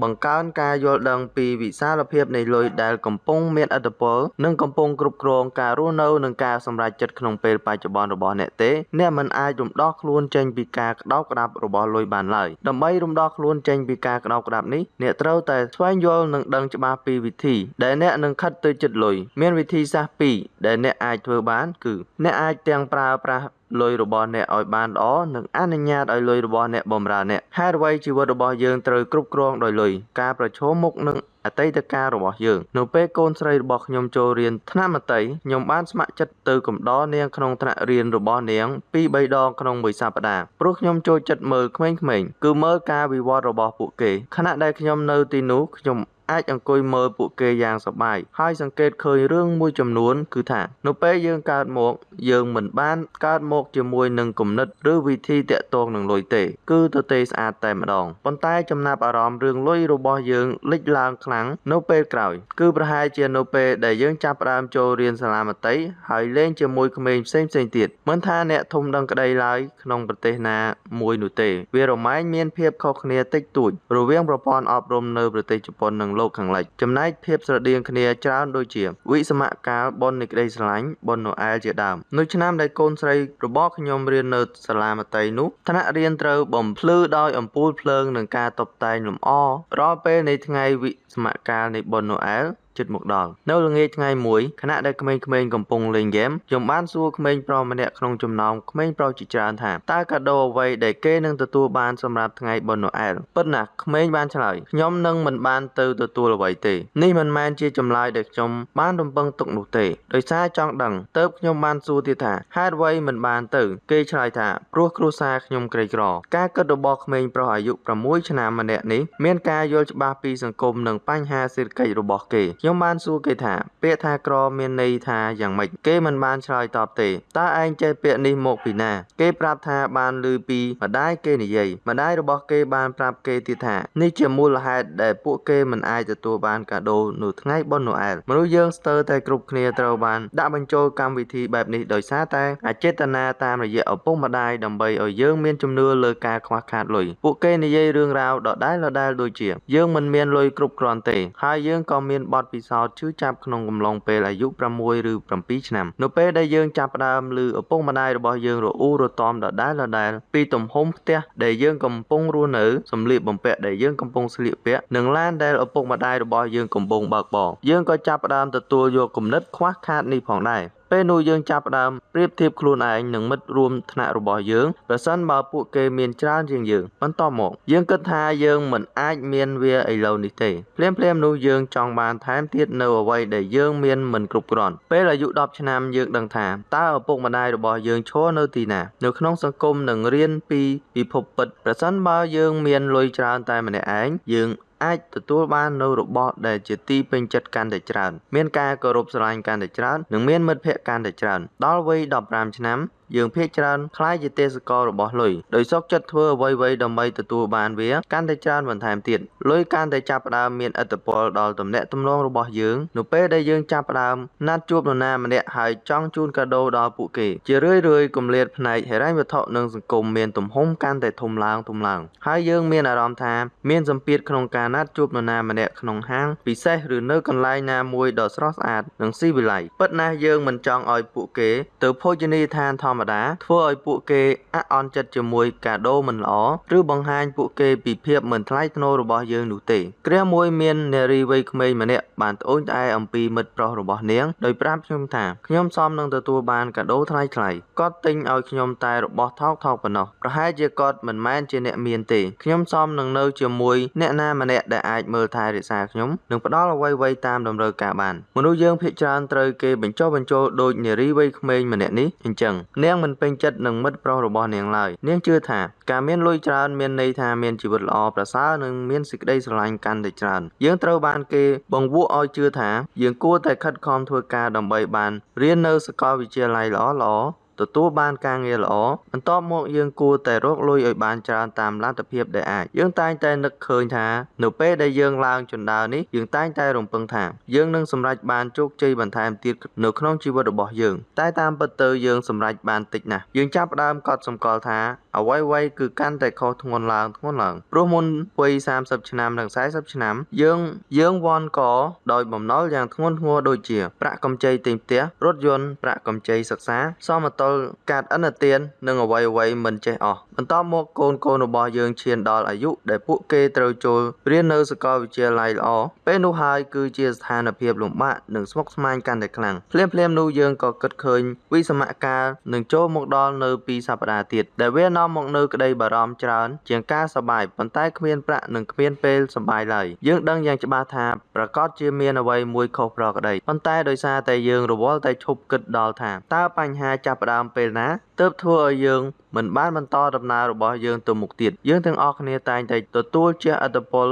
បង្កើនការយល់ដឹងពីវិសាលភាពនៃលុយដែលកំពុងមានឥទ្ធិពលនិងកំពុងគ្រប់គ្រងការរស់នៅនិងការសម្រេចចិត្តក្នុងពេលបច្ចុប្បន្នរបស់អ្នកទេអ្នកមិនអាចរំដោះខ្លួនចេញពីការក្តោបក្តាប់របស់លុយបានឡើយដើម្បីរំដោះខ្លួនចេញពីការក្តោបក្តាប់នេះអ្នកត្រូវតែស្វែងយល់និងដឹងច្បាស់ពីវិធីដែលអ្នកនឹងខិតទៅជិតលុយមានវិធីសាស្ត្រពីរដែលអ្នកអាចធ្វើបានគឺអ្នកអាចទាំងប្រើប្រាស់លុយរបស់អ្នកឲ្យបានល្អនិងអនុញ្ញាតឲ្យលុយរបស់អ្នកបម្រើអ្នកហេតុអ្វីជីវិតរបស់យើងត្រូវគ្រប់គ្រងដោយលុយការប្រឈមមុខនឹងអតីតកាលរបស់យើងនៅពេលកូនស្រីរបស់ខ្ញុំចូលរៀនថ្នាក់មត្តេយ្យខ្ញុំបានស្ម័គ្រចិត្តទៅកំដរនាងក្នុងថ្នាក់រៀនរបស់នាង 2-3 ដងក្នុងមួយសប្តាហ៍ព្រោះខ្ញុំចូលចិត្តមើលក្មេងៗគឺមើលការវិវត្តរបស់ពួកគេខណៈដែលខ្ញុំនៅទីនោះខ្ញុំអាចអង្គុយមើលពួកគេយ៉ាងសប្បាយហើយសង្កេតឃើញរឿងមួយចំនួនគឺថានៅពេលយើងកើតមកយើងមិនបានកើតមកជាមួយនឹងគំនិតឬវិធីតាក់ទងនឹងលុយទេគឺទទេស្អាតតែម្ដងប៉ុន្តែចំណាប់អារម្មណ៍រឿងលុយរបស់យើងលេចឡើងខ្លាំងនៅពេលក្រោយគឺប្រហែលជានៅពេលដែលយើងចាប់ផ្ដើមចូលរៀនសាលាមត្តេយ្យហើយលេងជាមួយក្មេងផ្សេងទៀតមិនថាអ្នកធំដឹងក្តីឡើយក្នុងប្រទេសណាមួយនោះទេវារមែងមានភាពខុសគ្នាតិចតួចរវាងប្រព័ន្ធអប់រំនៅប្រទេសជប៉ុននិងលោកខាងលិចចំណែកភាពស្រដៀងគ្នាច្រើនដូចជាវិសមកាលបុណ្យនៃក្តីស្រឡាញ់បុណ្យណូអែលជាដើមនៅឆ្នាំដែលកូនស្រីរបស់ខ្ញុំរៀននៅសាលាមត្តេយ្យនោះថ្នាក់រៀនត្រូវបំភ្លឺដោយអំពូលភ្លើងនិងការតុបតែងលម្អរាល់ពេលនៃថ្ងៃវិសមកាលនៃបុណ្យណូអែលជិតមកដល់នៅល្ងាចថ្ងៃមួយខណៈដែលក្មេងៗកំពុងលេងហ្គេមខ្ញុំបានសួរក្មេងប្រុសម្នាក់ក្នុងចំណោមក្មេងប្រុសជាច្រើនថាតើកាដូអ្វីដែលគេនឹងទទួលបានសម្រាប់ថ្ងៃបុណ្យណូអែលពិតណាស់ក្មេងបានឆ្លើយខ្ញុំនឹងមិនបានទៅទទួលអ្វីទេនេះមិនមែនជាចម្លើយដែលខ្ញុំបានរំពឹងទុកនោះទេដោយសារចង់ដឹងទើបខ្ញុំបានសួរទៀតថាហេតុអ្វីមិនបានទៅគេឆ្លើយថាព្រោះគ្រួសារខ្ញុំក្រីក្រការគិតរបស់ក្មេងប្រុសអាយុ6ឆ្នាំម្នាក់នេះមានការយល់ច្បាស់ពីសង្គមនិងបញ្ហាសេដ្ឋកិច្ចរបស់គេខ្ញុំបានសួរគេថាពាក្យថាក្រមានន័យថាយ៉ាងម៉េចគេមិនបានឆ្លើយតបទេតើឯងចេះពាក្យនេះមកពីណាគេប្រាប់ថាបានឮពីម្ដាយគេនិយាយម្ដាយរបស់គេបានប្រាប់គេទៀតថានេះជាមូលហេតុដែលពួកគេមិនអាចទទួលបានកាដូនៅថ្ងៃបុណ្យណូអែលមនុស្សយើងស្ទើរតែគ្រប់គ្នាត្រូវបានដាក់បញ្ចូលកម្មវិធីបែបនេះដោយសារតែអចេតនាតាមរយៈឪពុកម្ដាយដើម្បីឲ្យយើងមានជំនឿលើការខ្វះខាតលុយពួកគេនិយាយរឿងរ៉ាវដដែលដូចជាយើងមិនមានលុយគ្រប់គ្រាន់ទេហើយយើងក៏មានបទពិសោធន៍ឈឺចាប់ក្នុងកំឡុងពេលអាយុ6ឬ7ឆ្នាំនៅពេលដែលយើងចាប់ផ្ដើមឮឪពុកម្ដាយរបស់យើងរអ៊ូរទាំដដែលពីទំហំផ្ទះដែលយើងកំពុងរស់នៅសម្លៀកបំពាក់ដែលយើងកំពុងស្លៀកពាក់និងឡានដែលឪពុកម្ដាយរបស់យើងកំពុងបើកបរយើងក៏ចាប់ផ្ដើមទទួលយកគំនិតខ្វះខាតនេះផងដែរ ពេលនោះយើងចាប់ផ្ដើមប្រៀបធៀបខ្លួនឯងនឹងមិត្តរួមថ្នាក់របស់យើងប្រសិនបើពួកគេមានច្រើនជាងយើងបន្ទាប់មកយើងគិតថាយើងមិនអាចមានវាឥឡូវនេះទេភ្លាមនោះយើងចង់បានថែមទៀតនៅអ្វីដែលយើងមានមិនគ្រប់គ្រាន់ពេលអាយុ10ឆ្នាំយើងដឹងថាតើឪពុកម្ដាយរបស់យើងឈរនៅទីណានៅក្នុងសង្គមនឹងរៀនពីពិភពពិតប្រសិនបើយើងមានលុយច្រើនតែម្នាក់ឯងយើងអាចទទួលបាននូវរបស់ដែលជាទីពេញចិត្តកាន់តែច្រើនមានការគោរពស្រឡាញ់កាន់តែច្រើននិងមានមិត្តភ័ក្តិកាន់តែច្រើនដល់វ័យ15ឆ្នាំយើងភាគច្រើនខ្លាយជាទេសកលរបស់លុយដោយសុខចិត្តធ្វើអ្វីៗដើម្បីទទួលបានវាកាន់តែច្រើនបន្ថែមទៀតលុយកាន់តែចាប់ផ្ដើមមានឥទ្ធិពលដល់ទំនាក់ទំនងរបស់យើងនៅពេលដែលយើងចាប់ផ្ដើមណាត់ជួបនរណាម្នាក់ហើយចង់ជូនកាដូដល់ពួកគេជារឿយគម្លាតផ្នែកហិរញ្ញវត្ថុនិងសង្គមមានទំហំកាន់តែធំឡើងហើយយើងមានអារម្មណ៍ថាមានសម្ពាធក្នុងការណាត់ជួបនរណាម្នាក់ក្នុងហាងពិសេសឬនៅកន្លែងណាមួយដ៏ស្រស់ស្អាតនិងស៊ីវិល័យពិតណាស់យើងមិនចង់ឲ្យពួកគេទៅភោជនីយដ្ឋានធម្មតាធ្វើឲ្យពួកគេអាក់អន់ចិត្តជាមួយកាដូមិនល្អឬបង្ហាញពួកគេពីភាពមិនថ្លៃថ្នូររបស់យើងនោះទេគ្រាមួយមាននារីវ័យក្មេងម្នាក់បានត្អូញត្អែអំពីមិត្តប្រុសរបស់នាងដោយប្រាប់ខ្ញុំថាខ្ញុំសមនឹងទទួលបានកាដូថ្លៃគាត់ទិញឲ្យខ្ញុំតែរបស់ថោកប៉ុណ្ណោះប្រហែលជាគាត់មិនមែនជាអ្នកមានទេខ្ញុំសមនឹងនៅជាមួយអ្នកណាម្នាក់ដែលអាចមើលថែរក្សាខ្ញុំនិងផ្ដល់អ្វីៗតាមតម្រូវការបានមនុស្សយើងភាគច្រើនត្រូវគេបញ្ចុះបញ្ចូលដូចនារីវ័យក្មេងម្នាក់នេះអញ្ចឹងនាងមិនពេញចិត្តនឹងមិត្តប្រុសរបស់នាងឡើយនាងជឿថាការមានលុយច្រើនមានន័យថាមានជីវិតល្អប្រសើរនិងមានសេចក្តីស្រឡាញ់កាន់តែច្រើនយើងត្រូវបានគេបង្វក់ឲ្យជឿថាយើងគួរតែខិតខំធ្វើការដើម្បីបានរៀននៅសាកលវិទ្យាល័យល្អទទួលបានការងារល្អបន្ទាប់មកយើងគួរតែរកលុយឲ្យបានច្រើនតាមលទ្ធភាពដែលអាចយើងតែងតែនឹកឃើញថានៅពេលដែលយើងឡើងជណ្ដើរនេះយើងតែងតែរំពឹងថាយើងនឹងសម្រេចបានជោគជ័យបន្ថែមទៀតនៅក្នុងជីវិតរបស់យើងតែតាមពិតទៅយើងសម្រេចបានតិចណាស់យើងចាប់ផ្ដើមកត់សម្គាល់ថាអ្វីៗគឺកាន់តែខុសធ្ងន់ឡើងព្រោះមុនវ័យ30ឆ្នាំនិង40ឆ្នាំយើងវាន់កដោយបំណុលយ៉ាងធ្ងន់ធ្ងរដូចជាប្រាក់កម្ចីទិញផ្ទះរថយន្តប្រាក់កម្ចីសិក្សាសមតុល្យកាតឥណទាននិងអ្វីៗមិនចេះអស់បន្ទាប់មកកូនរបស់យើងឈានដល់អាយុដែលពួកគេត្រូវចូលរៀននៅសាកលវិទ្យាល័យល្អពេលនោះហើយគឺជាស្ថានភាពលំបាកនិងស្មុគស្មាញកាន់តែខ្លាំងភ្លាមនោះយើងក៏គិតឃើញវិសមការនឹងចូលមកដល់នៅ2សប្តាហ៍ទៀតដែលវានាំមកនៅក្តីបារម្ភច្រើនជាងការសប្បាយប៉ុន្តែគ្មានប្រាក់និងគ្មានពេលសប្បាយឡើយយើងដឹងយ៉ាងច្បាស់ថាប្រកាសជាមានអ្វីមួយខុសប្រក្រតីប៉ុន្តែដោយសារតែយើងរវល់តែឈប់គិតដល់ថាតើបញ្ហាចាប់ផ្ដើមពេលណាទើបធ្វើឲ្យយើងមិនបានបន្តដំណើររបស់យើងទៅមុខទៀតយើងទាំងអស់គ្នាតែងតែទទួលជាឥទ្ធិពល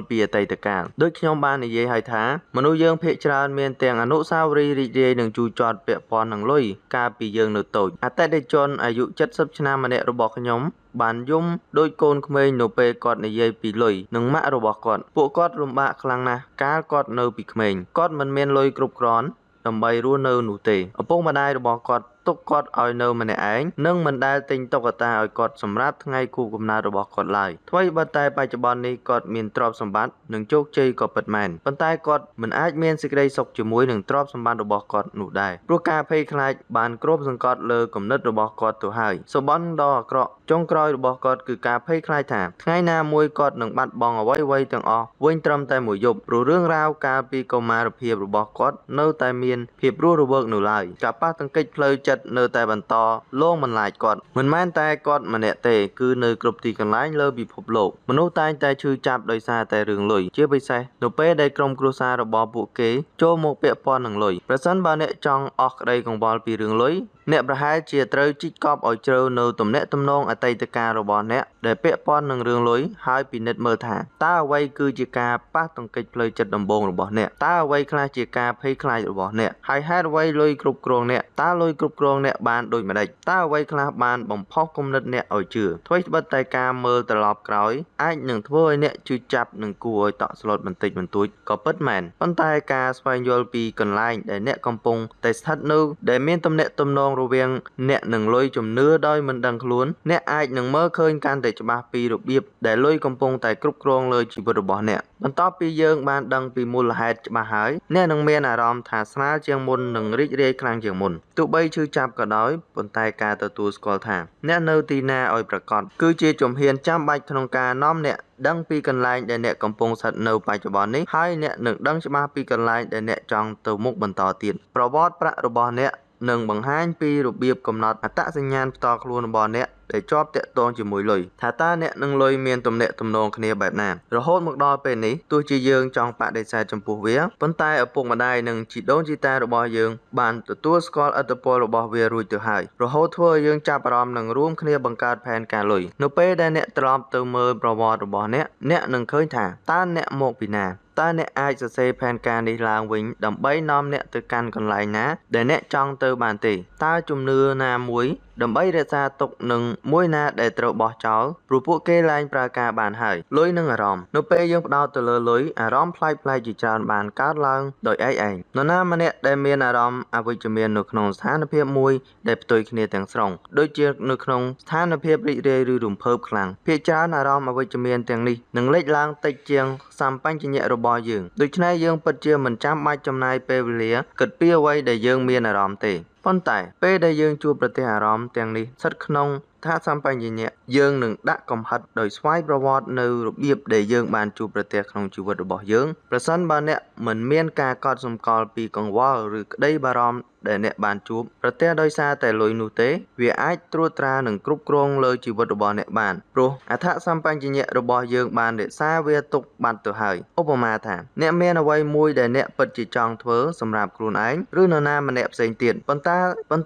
ពីអតីតកាលដូចខ្ញុំបាននិយាយហើយថាមនុស្សយើងភាគច្រើនមានទាំងអនុស្សាវរីយ៍រីករាយនិងជូរចត់ពាក់ព័ន្ធនឹងលុយកាលពីយើងនៅតូចអតិថិជនអាយុ70ឆ្នាំម្នាក់របស់ខ្ញុំបានយំដូចកូនក្មេងនៅពេលគាត់និយាយពីលុយនិងម៉ាក់របស់គាត់ពួកគាត់លំបាកខ្លាំងណាស់កាលគាត់នៅពីក្មេងគាត់មិនមានលុយគ្រប់គ្រាន់ដើម្បីរស់នៅនោះទេឪពុកម្ដាយរបស់គាត់ទុកគាត់ឲ្យនៅម្នាក់ឯងនិងមិនដែលទិញតុក្កតាឲ្យគាត់សម្រាប់ថ្ងៃខួបកំណើតរបស់គាត់ឡើយថ្មីបើតែបច្ចុប្បន្ននេះគាត់មានទ្រព្យសម្បត្តិនិងជោគជ័យក៏ពិតមែនប៉ុន្តែគាត់មិនអាចមានសេចក្តីសុខជាមួយនឹងទ្រព្យសម្បត្តិរបស់គាត់នោះដែរព្រោះការភ័យខ្លាចបានគ្របសង្កត់លើគំនិតរបស់គាត់ទៅហើយសុបិនដ៏អាក្រក់ចុងក្រោយរបស់គាត់គឺការភ័យខ្លាចថាថ្ងៃណាមួយគាត់នឹងបាត់បង់អ្វីៗទាំងអស់វិញត្រឹមតែមួយយប់ព្រោះរឿងរ៉ាវកាលពីកុមារភាពរបស់គាត់នៅតែមានភាពរស់រវើកនៅឡើយការប៉ះទង្គិចផ្លូវចិត្តនៅតែបន្តលងបន្លាចគាត់មិនមែនតែគាត់ម្នាក់ទេគឺនៅគ្រប់ទីកន្លែងលើពិភពលោកមនុស្សតែងតែឈឺចាប់ដោយសារតែរឿងលុយជាពិសេសនៅពេលដែលក្រុមគ្រួសាររបស់ពួកគេចូលមកពាក់ព័ន្ធនឹងលុយប្រសិនបើអ្នកចង់អស់ក្តីកង្វល់ពីរឿងលុយអ្នកប្រហែលជាត្រូវជីកកប់ឲ្យជ្រៅនៅទំនាក់ទំនងអតីតកាលរបស់អ្នកដែលពាក់ព័ន្ធនឹងរឿងលុយហើយពិនិត្យមើលថាតើអ្វីគឺជាការប៉ះទង្គិចផ្លូវចិត្តដំបូងរបស់អ្នកតើអ្វីខ្លះជាការភ័យខ្លាចរបស់អ្នកហើយហេតុអ្វីលុយគ្រប់គ្រងអ្នកតើលុយគ្រប់គ្រងអ្នកបានដូចម្តេចតើអ្វីខ្លះបានបំផុសគំនិតអ្នកឲ្យជឿអ្វីត្បិតតែការមើលត្រឡប់ក្រោយអាចនឹងធ្វើឲ្យអ្នកជឿចាប់និងគួរឲ្យតក់ស្លុតបន្តិចបន្តួចក៏ពិតមែនប៉ុន្តែការស្វែងយល់ពីកន្លែងដែលអ្នកកំពុងតែស្ថិតនៅដែលមានទំនាក់ទំនង ងរវាងអ្នកនិងលុយជំនឿដោយមិនដឹងខ្លួនអ្នកអាចនឹងមើលឃើញកាន់តែច្បាស់ពីរបៀបដែលលុយកំពុងតែគ្រប់គ្រងលើជីវិតរបស់អ្នកបន្ទាប់ពីយើងបានដឹងពីមូលហេតុច្បាស់ហើយអ្នកនឹងមានអារម្មណ៍ថាស្រាលជាងមុននិងរីករាយខ្លាំងជាងមុនទោះបីឈឺចាប់ក៏ដោយប៉ុន្តែការទទួលស្គាល់ថាអ្នកនៅទីណាឲ្យប្រកបគឺជាជំហានចាំបាច់ក្នុងការនាំអ្នកដឹងពីកន្លែងដែលអ្នកកំពុងស្ថិតនៅបច្ចុប្បន្ននេះហើយអ្នកនឹងដឹងច្បាស់ពីកន្លែងដែលអ្នកចង់ទៅមុខបន្តទៀតប្រវត្តិប្រាក់របស់អ្នកនឹងបង្ហាញពីរបៀបកំណត់អត្តសញ្ញាណផ្ទាល់ខ្លួនរបស់អ្នកដែលជាប់តាក់ទងជាមួយលុយថាតើអ្នកនិងលុយមានទំនាក់ទំនងគ្នាបែបណារហូតមកដល់ពេលនេះទោះជាយើងចង់បដិសេធចំពោះវាប៉ុន្តែឪពុកម្ដាយនិងជីដូនជីតារបស់យើងបានទទួលស្គាល់ឥទ្ធិពលរបស់វារួចទៅហើយរហូតធ្វើឲ្យយើងចាប់អារម្មណ៍និងរួមគ្នាបង្កើតផែនការលុយនៅពេលដែលអ្នកត្រឡប់ទៅមើលប្រវត្តិរបស់អ្នកនឹងឃើញថាតើអ្នកមកពីណាតើអ្នកអាចសរសេរផែនការនេះឡើងវិញដើម្បីនាំអ្នកទៅកាន់កន្លែងណាដែលអ្នកចង់ទៅបានទេតើជំនឿណាមួយដើម្បីរក្សាទុកនឹងមួយណាដែលត្រូវបោះចោលព្រោះពួកគេលែងប្រើការបានហើយលុយនិងអារម្មណ៍នៅពេលយើងផ្ដោតទៅលើលុយអារម្មណ៍ប្លែកៗជាច្រើនបានកើតឡើងដោយឯងនរណាម្នាក់ដែលមានអារម្មណ៍អវិជ្ជមាននៅក្នុងស្ថានភាពមួយដែលផ្ទុយគ្នាទាំងស្រុងដូចជានៅក្នុងស្ថានភាពរីករាយឬរំភើបខ្លាំងភាគច្រើនអារម្មណ៍អវិជ្ជមានទាំងនេះនឹងលេចឡើងតិចជាងសម្បញ្ញៈរបស់យើងដូច្នេះយើងពិតជាមិនចាំបាច់ចំណាយពេលវេលាគិតពីអ្វីដែលយើងមានអារម្មណ៍ទេប៉ុន្តែពេលដែលយើងជួបប្រទះអារម្មណ៍ទាំងនេះស្ថិតក្នុងថាសម្បញ្ញៈយើងនឹងដាក់កំហិតដោយស្វ័យប្រវត្តិនៅរបៀបដែលយើងបានជួបប្រទះក្នុងជីវិតរបស់យើងប្រសិនបើអ្នកមិនមានការកត់សម្គាល់ពីកង្វល់ឬក្តីបារម្ភដែលអ្នកបានជួបប្រទះដោយសារតែលុយនោះទេវាអាចត្រួតត្រានិងគ្រប់គ្រងលើជីវិតរបស់អ្នកបានព្រោះអត្ថសម្បញ្ញៈរបស់យើងបានរក្សាវាទុកបាត់ទៅហើយឧបមាថាអ្នកមានអ្វីមួយដែលអ្នកពិតជាចង់ធ្វើសម្រាប់ខ្លួនឯងឬនរណាម្នាក់ផ្សេងទៀតប៉ុន្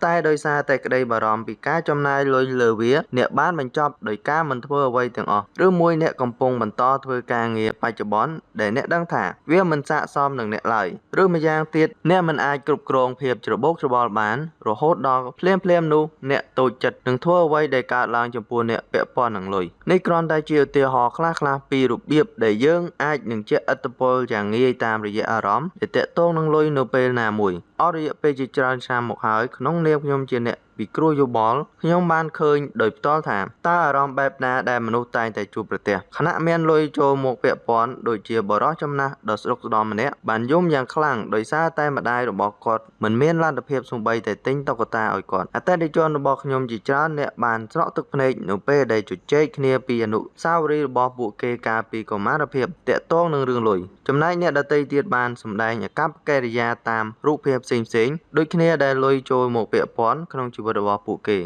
តែដោយសារតែក្តីបារម្ភពីការចំណាយលុយលើវាអ្នកបានបញ្ចប់ដោយការមិនធ្វើអ្វីទាំងអស់ឬមួយអ្នកកំពុងបន្តធ្វើការងារបច្ចុប្បន្នដែលអ្នកដឹងថាវាមិនស័ក្តិសមនឹងអ្នកឡើយឬម្យ៉ាងទៀតអ្នកមិនអាចគ្រប់គ្រងភាពច្របូកច្របល់បានរហូតដល់ភ្លាមនោះអ្នកតូចចិត្តនឹងធ្វើអ្វីដែលកើតឡើងចំពោះអ្នកពាក់ព័ន្ធនឹងលុយនេះគ្រាន់តែជាឧទាហរណ៍ខ្លះពីរបៀបដែលយើងអាចនឹងជះឥទ្ធិពលយ៉ាងងាយតាមរយៈអារម្មណ៍ដែលតាក់ទងនឹងលុយនៅពេលណាមួយអស់រយៈពេលជាច្រើនឆ្នាំមកហើយក្នុងនាមខ្ញុំជាអ្នកពីគ្រូយោបល់ខ្ញុំបានឃើញដោយផ្ទាល់ថាតើអារម្មណ៍បែបណាដែលមនុស្សតែងតែជួបប្រទះខណៈមានលុយចូលមកពាក់ព័ន្ធដូចជាបរិសុទ្ធចំណាស់ដ៏ស្រុកស្ដំម្នាក់បានយំយ៉ាងខ្លាំងដោយសារតែម្ដាយរបស់គាត់មិនមានលទ្ធភាពសូម្បីតែទិញតុក្កតាឲ្យគាត់អតិថិជនរបស់ខ្ញុំជាច្រើនអ្នកបានស្រក់ទឹកភ្នែកនៅពេលដែលជជែកគ្នាពីអនុស្សាវរីយ៍របស់ពួកគេកាលពីកុមារភាពតាក់ទងនឹងរឿងលុយចំណែកអ្នកដទៃទៀតបានសម្ដែងអាកប្បកិរិយាតាមរូបភាពផ្សេងៗដូចគ្នាដែលលុយចូលមកពាក់ព័ន្ធក្នុងជីវិតរបស់ពួកគេ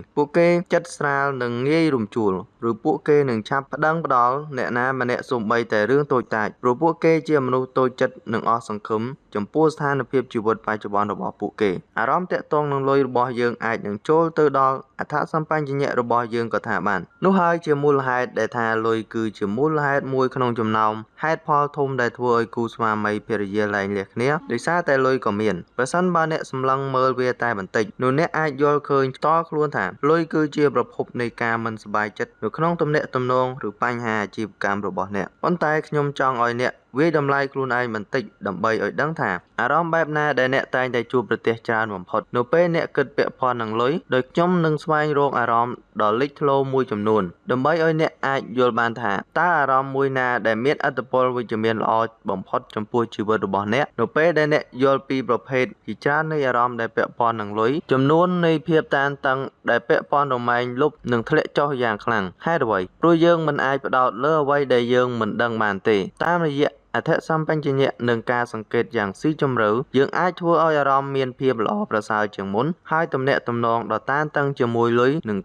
ចិត្តស្រាលនិងងាយរំជួលឬពួកគេនឹងឆាប់ប្តឹងផ្ដាល់អ្នកណាម្នាក់សូម្បីតែរឿងតូចតាចព្រោះពួកគេជាមនុស្សតូចចិត្តនិងអស់សង្ឃឹមចំពោះស្ថានភាពជីវិតបច្ចុប្បន្នរបស់ពួកគេអារម្មណ៍តាក់ទងនឹងលុយរបស់យើងអាចនឹងចូលទៅដល់អត្ថសម្បញ្ញៈរបស់យើងក៏ថាបាននោះហើយជាមូលហេតុដែលថាលុយគឺជាមូលហេតុមួយក្នុងចំណោមហេតុផលធំដែលធ្វើឲ្យគូស្វាមីភរិយាលែងលះគ្នាដោយសារតែលុយក៏មានប្រសិនបើអ្នកសម្លឹងមើលវាតែបន្តិចនោះអ្នកអាចយល់ឃើញផ្ទាល់ខ្លួនថាលុយគឺជាប្រភពនៃការមិនសប្បាយចិត្តនៅក្នុងទំនាក់ទំនងឬបញ្ហាអាជីវកម្មរបស់អ្នកប៉ុន្តែខ្ញុំចង់ឲ្យអ្នកវាយតម្លៃខ្លួនឯងបន្តិចដើម្បីឲ្យដឹងថាអារម្មណ៍បែបណាដែលអ្នកតែងតែជួបប្រទះច្រើនបំផុតនៅពេលអ្នកគិតពាក់ព័ន្ធនឹងលុយដោយខ្ញុំនឹងស្វែងរកអារម្មណ៍ដ៏លេចធ្លោមួយចំនួនដើម្បីឲ្យអ្នកអាចយល់បានថាតើអារម្មណ៍មួយណាដែលមានឥទ្ធិពលវិជ្ជមានល្អបំផុតចំពោះជីវិតរបស់អ្នកនៅពេលដែលអ្នកយល់ពីប្រភេទជាច្រើននៃអារម្មណ៍ដែលពាក់ព័ន្ធនឹងលុយចំនួននៃភាពតានតឹងដែលពាក់ព័ន្ធរមែងលុបនឹងធ្លាក់ចុះយ៉ាងខ្លាំងហេតុអ្វីព្រោះយើងមិនអាចផ្ដោតលើអ្វីដែលយើងមិនដឹងបានទេតាមរយៈអត្ថសម្បញ្ញៈនិងការសង្កេតយ៉ាងស៊ីជម្រៅយើងអាចធ្វើឲ្យអារម្មណ៍មានភាពល្អប្រសើរជាងមុនហើយទំនាក់ទំនងដ៏តានតឹងជាមួយលុយនឹង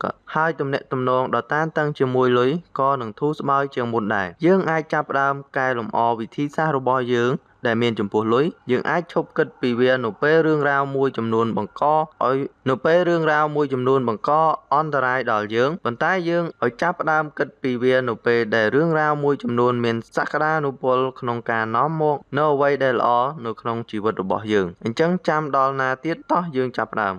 ធូរស្បើយជាងមុនដែរយើងអាចចាប់ផ្ដើមកែលម្អវិធីសាស្ត្ររបស់យើងដែលមានចំពោះលុយយើងអាចឈប់គិតពីវានៅពេលរឿងរ៉ាវមួយចំនួនបង្កអន្តរាយដល់យើងប៉ុន្តែយើងឲ្យចាប់ផ្ដើមគិតពីវានៅពេលដែលរឿងរ៉ាវមួយចំនួនមានសក្តានុពលក្នុងការនាំមកនៅអ្វីដែលល្អនៅក្នុងជីវិតរបស់យើងអញ្ចឹងចាំដល់ណាទៀតតោះយើងចាប់ផ្ដើម